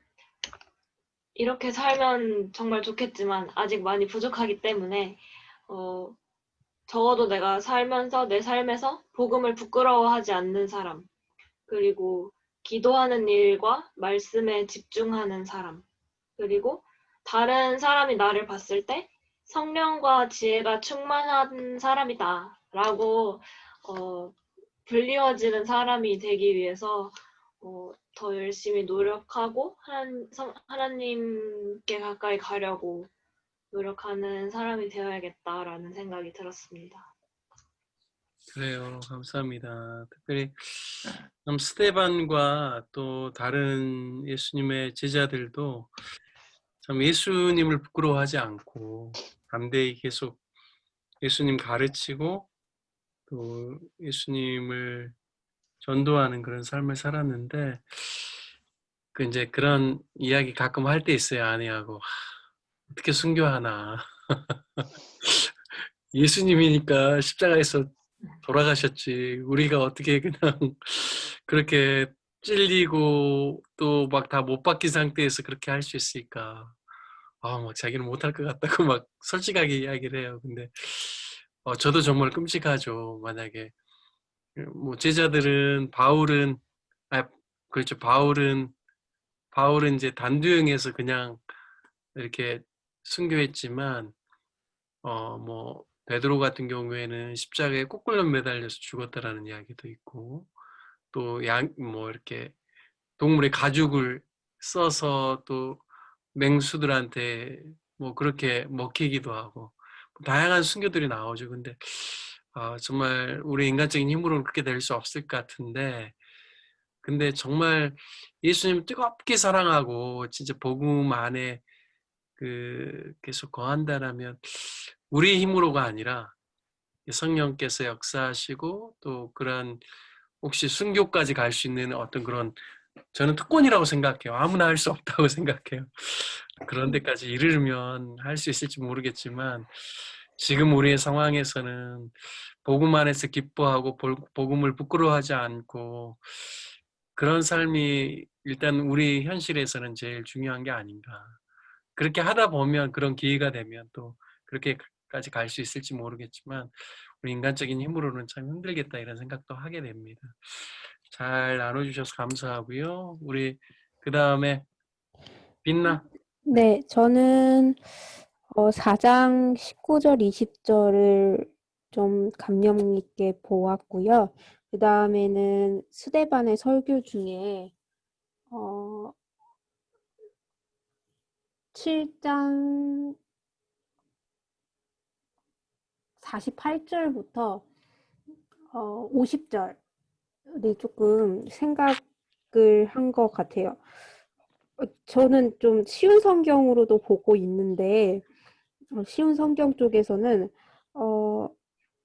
이렇게 살면 정말 좋겠지만 아직 많이 부족하기 때문에 적어도 내가 살면서 내 삶에서 복음을 부끄러워하지 않는 사람, 그리고 기도하는 일과 말씀에 집중하는 사람, 그리고 다른 사람이 나를 봤을 때 성령과 지혜가 충만한 사람이다 라고 불리워지는 사람이 되기 위해서 더 열심히 노력하고 하나님께 가까이 가려고 노력하는 사람이 되어야겠다라는 생각이 들었습니다. 그래요. 감사합니다. 특별히 스데반과 또 다른 예수님의 제자들도 참 예수님을 부끄러워하지 않고 담대히 계속 예수님 가르치고 또 예수님을 전도하는 그런 삶을 살았는데 그 이제 그런 이야기 가끔 할 때 있어요. 아내하고 어떻게 순교하나. 예수님이니까 십자가에서 돌아가셨지. 우리가 어떻게 그냥 그렇게 찔리고 또 막 다 못 박힌 상태에서 그렇게 할 수 있으니까 막 자기는 못할 것 같다고 막 솔직하게 이야기를 해요. 근데 저도 정말 끔찍하죠. 만약에 뭐 제자들은 아 그렇죠. 바울은 이제 단두형에서 그냥 이렇게 순교했지만 뭐 베드로 같은 경우에는 십자가에 꽂걸려 매달려서 죽었다라는 이야기도 있고 또 뭐 이렇게 동물의 가죽을 써서 또 맹수들한테 뭐 그렇게 먹히기도 하고 다양한 순교들이 나오죠. 근데 정말 우리 인간적인 힘으로는 그렇게 될 수 없을 것 같은데 근데 정말 예수님 뜨겁게 사랑하고 진짜 복음 안에 계속 거한다라면 우리 힘으로가 아니라 성령께서 역사하시고 또 그런 혹시 순교까지 갈 수 있는 어떤 그런 저는 특권이라고 생각해요. 아무나 할 수 없다고 생각해요. 그런 데까지 이르면 할 수 있을지 모르겠지만 지금 우리의 상황에서는 복음 안에서 기뻐하고 복음을 부끄러워하지 않고 그런 삶이 일단 우리 현실에서는 제일 중요한 게 아닌가. 그렇게 하다 보면 그런 기회가 되면 또 그렇게까지 갈 수 있을지 모르겠지만 우리 인간적인 힘으로는 참 힘들겠다 이런 생각도 하게 됩니다. 잘 나눠주셔서 감사하고요. 우리 그 다음에 빛나. 네, 저는 4장 19절, 20절을 좀 감명 있게 보았고요. 그 다음에는 스데반의 설교 중에 7장 48절부터 50절이 조금 생각을 한 것 같아요. 저는 좀 쉬운 성경으로도 보고 있는데 쉬운 성경 쪽에서는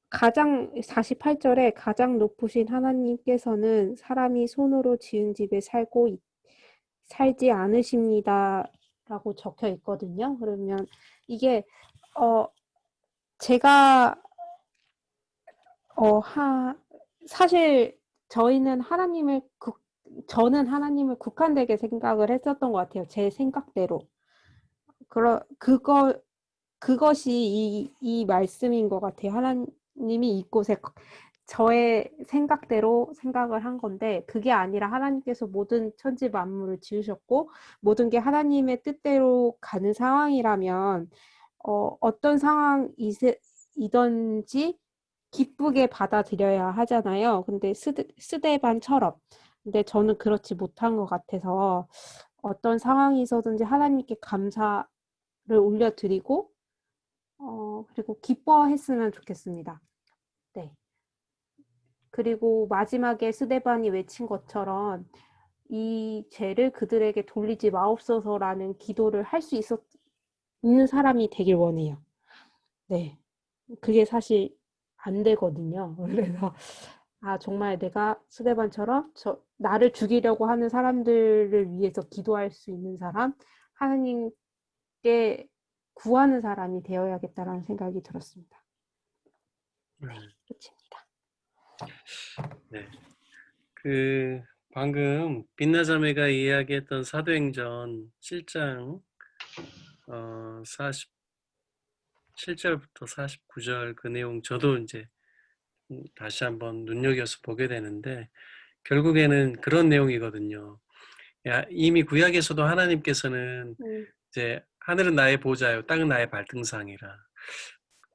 가장 48절에 가장 높으신 하나님께서는 사람이 손으로 지은 집에 살지 않으십니다라고 적혀 있거든요. 그러면 이게 제가 사실 저는 하나님을 국한되게 생각을 했었던 것 같아요. 제 생각대로. 그것이 이 말씀인 것 같아요. 하나님이 이곳에 저의 생각대로 생각을 한 건데 그게 아니라 하나님께서 모든 천지 만물을 지으셨고 모든 게 하나님의 뜻대로 가는 상황이라면 어떤 상황이든지 기쁘게 받아들여야 하잖아요. 근데 스데반처럼. 근데 저는 그렇지 못한 것 같아서 어떤 상황에서든지 하나님께 감사를 올려드리고 그리고 기뻐했으면 좋겠습니다. 네. 그리고 마지막에 스데반이 외친 것처럼 이 죄를 그들에게 돌리지 마옵소서라는 기도를 할 수 있는 사람이 되길 원해요. 네. 그게 사실 안 되거든요. 그래서 정말 내가 스데반처럼 나를 죽이려고 하는 사람들을 위해서 기도할 수 있는 사람, 하나님께 구하는 사람이 되어야겠다라는 생각이 들었습니다. 네, 끝입니다. 네. 방금 빛나자매가 이야기했던 사도행전 7장 47절부터 49절 그 내용 저도 이제 다시 한번 눈여겨서 보게 되는데 결국에는 그런 내용이거든요. 이미 구약에서도 하나님께서는 이제 하늘은 나의 보좌요, 땅은 나의 발등상이라.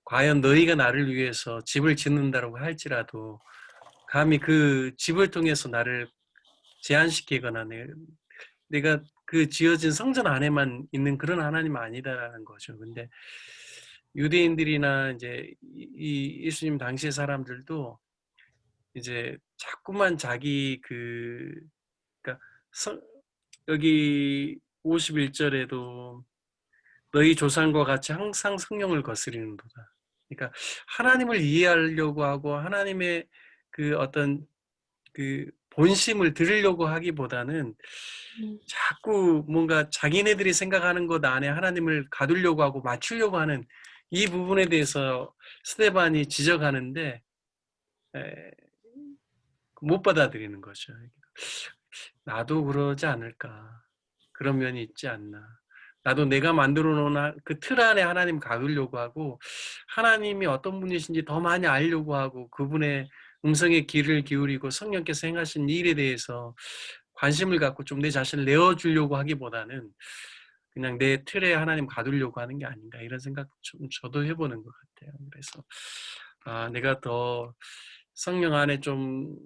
과연 너희가 나를 위해서 집을 짓는다라고 할지라도 감히 그 집을 통해서 나를 제한시키거나 내가 그 지어진 성전 안에만 있는 그런 하나님은 아니다라는 거죠. 근데 유대인들이나 이제 이 예수님 당시의 사람들도 이제 자꾸만 자기 그러니까 여기 51절에도 너희 조상과 같이 항상 성령을 거스리는도다. 그러니까 하나님을 이해하려고 하고 하나님의 그 어떤 그 본심을 들으려고 하기보다는 자꾸 뭔가 자기네들이 생각하는 것 안에 하나님을 가두려고 하고 맞추려고 하는 이 부분에 대해서 스데반이 지적하는데 못 받아들이는 거죠. 나도 그러지 않을까. 그런 면이 있지 않나. 나도 내가 만들어 놓은 그 틀 안에 하나님 가두려고 하고 하나님이 어떤 분이신지 더 많이 알려고 하고 그분의 음성에 귀를 기울이고 성령께서 행하신 일에 대해서 관심을 갖고 좀 내 자신을 내어주려고 하기보다는 그냥 내 틀에 하나님 가두려고 하는 게 아닌가 이런 생각 좀 저도 해보는 것 같아요. 그래서 내가 더 성령 안에 좀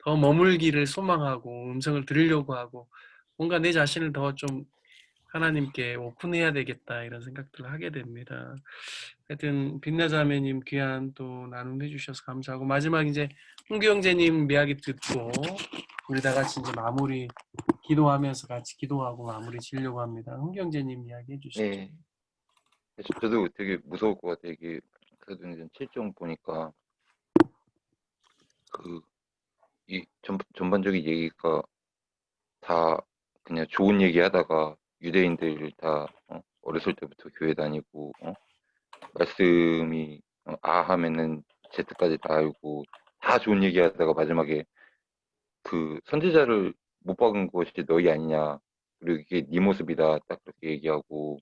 더 머물기를 소망하고 음성을 들으려고 하고 뭔가 내 자신을 더 좀 하나님께 오픈해야 되겠다 이런 생각들을 하게 됩니다. 하여튼 빛나자매님 귀한 또 나눔 해주셔서 감사하고 마지막 이제 홍규 형제님 이야기 듣고 우리 다 같이 이제 마무리 기도하면서 같이 기도하고 마무리 지으려고 합니다. 홍규 형제님 이야기 해주시죠. 네. 저도 되게 무서울 것 같아요. 이게 사도행전 7장 보니까 이 전반적인 얘기가 다 그냥 좋은 얘기 하다가 유대인들 다 어렸을 때부터 교회 다니고 말씀이 하면은 Z까지 다 알고 다 좋은 얘기 하다가 마지막에 그 선지자를 못 박은 것이 너희 아니냐. 그리고 이게 네 모습이다. 딱 그렇게 얘기하고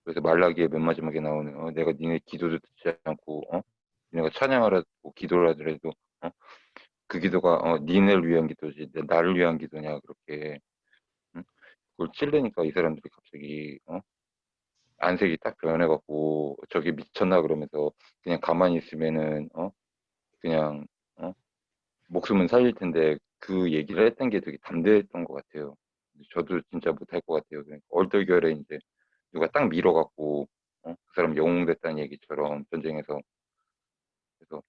그래서 말라기에 맨 마지막에 나오는 내가 니네 기도도 듣지 않고 니네가 찬양하라고 기도를 하더라도 그 기도가 니네를 위한 기도지 나를 위한 기도냐 그렇게 그걸 찔르니까 이 사람들이 갑자기 안색이 딱 변해갖고 저게 미쳤나 그러면서 그냥 가만히 있으면은 그냥 목숨은 살릴 텐데 그 얘기를 했던 게 되게 담대했던 것 같아요. 저도 진짜 못할 것 같아요. 그러니까 얼떨결에 이제 누가 딱 밀어갖고 그 사람 영웅됐다는 얘기처럼 전쟁에서 그래서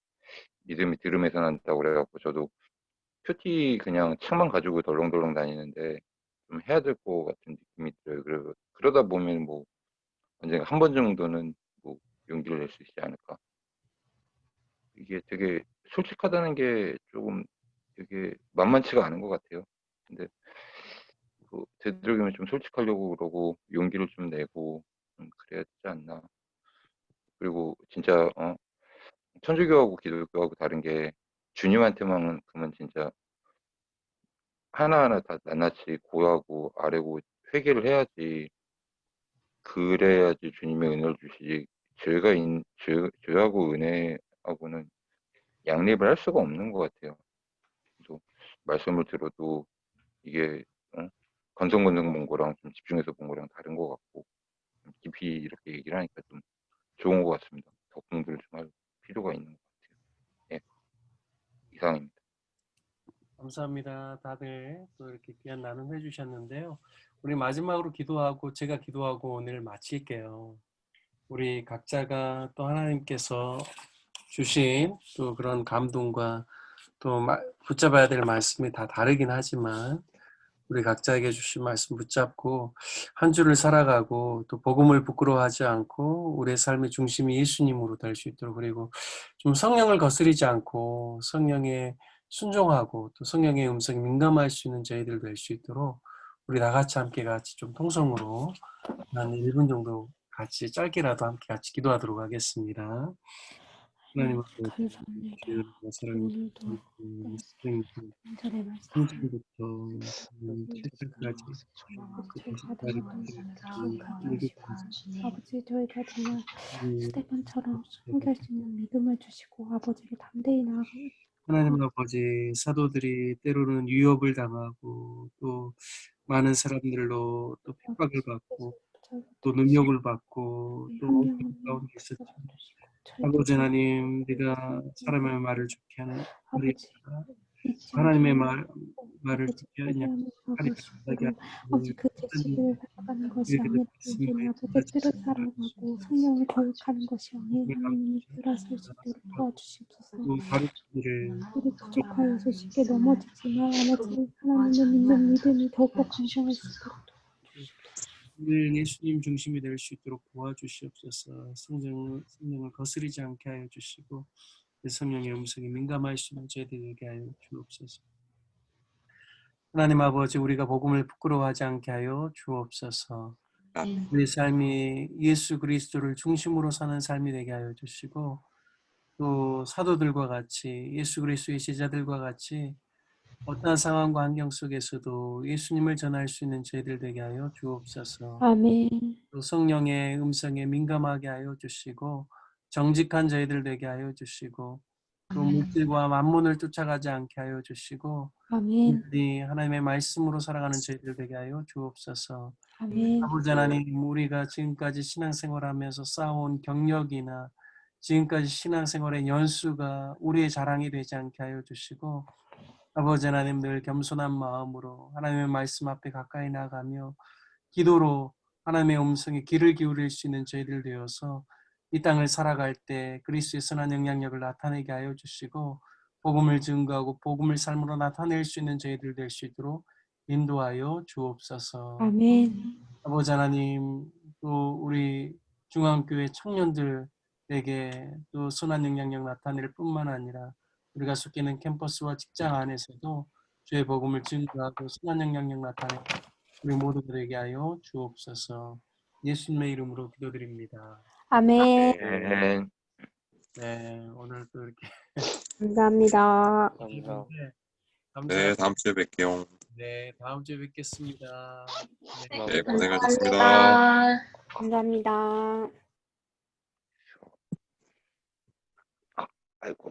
믿음이 들음에서 난다고 그래갖고 저도 큐티 그냥 책만 가지고 덜렁덜렁 다니는데 좀 해야 될 것 같은 느낌이 들어요. 그러다 보면 뭐 언젠가 한 번 정도는 뭐 용기를 낼 수 있지 않을까. 이게 되게 솔직하다는 게 조금 되게 만만치가 않은 것 같아요. 근데 되도록이면 좀 솔직하려고 그러고 용기를 좀 내고 그래야 되지 않나. 그리고 진짜 천주교하고 기독교하고 다른 게 주님한테만 그러면 진짜 하나하나 다 낱낱이 고하고 아뢰고 회개를 해야지 그래야지 주님의 은혜를 주시지 죄하고 은혜하고는 양립을 할 수가 없는 것 같아요. 그래서 말씀을 들어도 이게 건성건성 본 거랑 좀 집중해서 본 거랑 다른 것 같고 좀 깊이 이렇게 얘기를 하니까 좀 좋은 것 같습니다. 더 공부를 좀 할 필요가 있는 것 같아요. 예, 이상입니다. 감사합니다. 다들 또 이렇게 귀한 나눔 해주셨는데요. 우리 마지막으로 기도하고 제가 기도하고 오늘 마칠게요. 우리 각자가 또 하나님께서 주신 또 그런 감동과 또 붙잡아야 될 말씀이 다 다르긴 하지만 우리 각자에게 주신 말씀 붙잡고 한 주를 살아가고 또 복음을 부끄러워하지 않고 우리의 삶의 중심이 예수님으로 될 수 있도록 그리고 좀 성령을 거스리지 않고 성령에 순종하고 또 성령의 음성에 민감할 수 있는 저희들 될 수 있도록 우리 다 같이 좀 통성으로 한 1분 정도 같이 짧게라도 함께 같이 기도하도록 하겠습니다. 하나님 아버지, 감사합니다. 사랑이 오늘도 성령님께 인절의 말씀 성전부터 실제까지 저희가 아버지 저희가 정말 스테판처럼 순교할 수 있는 믿음을 주시고 아버지를 담대히 나아가고 하나님 아버지 사도들이 때로는 유업을 당하고 또 많은 사람들로 또 핍박을 받고 또 능력을 받고 또 어려움 가운데 있었죠. 아버지 하나님, 네가 사람의 말을 좋게 하는 하리라 하나님의 말을 좋게 하냐 아버지 그 제시를 회복하는 것이 아니라 이제는 아버지 뜻을 살아가고 성령을 거룩하는 것이 아니라 하나님의 들어설 수 있도록 도와주시옵소서. 가르치기를 우리 부족하여서 쉽게 넘어지지만 아버지 하나님을 믿는 믿음이 더욱더 강성할 수 있도록 늘 예수님 중심이 될 수 있도록 도와주시옵소서. 성령을 거스리지 않게 하여 주시고 성령의 음성에 민감할 수 있는 저희들에게 하여 주옵소서. 하나님 아버지, 우리가 복음을 부끄러워하지 않게 하여 주옵소서. 우리 삶이 예수 그리스도를 중심으로 사는 삶이 되게 하여 주시고 또 사도들과 같이 예수 그리스도의 제자들과 같이 어떠한 상황과 환경 속에서도 예수님을 전할 수 있는 저희들 되게 하여 주옵소서. 아멘. 또 성령의 음성에 민감하게 하여 주시고 정직한 저희들 되게 하여 주시고 또 물질과 만문을 쫓아가지 않게 하여 주시고 아멘. 우리 하나님의 말씀으로 살아가는 저희들 되게 하여 주옵소서. 아멘. 아버지 하나님, 우리가 지금까지 신앙생활하면서 쌓아온 경력이나 지금까지 신앙생활의 연수가 우리의 자랑이 되지 않게 하여 주시고 아버지 하나님, 늘 겸손한 마음으로 하나님의 말씀 앞에 가까이 나가며 기도로 하나님의 음성에 귀를 기울일 수 있는 저희들 되어서 이 땅을 살아갈 때 그리스도의 선한 영향력을 나타내게 하여 주시고 복음을 증거하고 복음을 삶으로 나타낼 수 있는 저희들 될 수 있도록 인도하여 주옵소서. 아멘. 아버지 하나님, 또 우리 중앙교회 청년들에게 또 선한 영향력 나타낼 뿐만 아니라 우리가 속해 있는 캠퍼스와 직장 안에서도 주의 복음을 증거하고 선한 영향력 나타내 우리 모두들에게 하여 주옵소서. 예수님의 이름으로 기도드립니다. 아멘. 네. 네, 오늘 또 이렇게 감사합니다. 감사합니다. 네, 다음 주에 뵐게요. 네, 다음 주에 뵙겠습니다. 네. 네, 고생하셨습니다. 감사합니다. 아이고.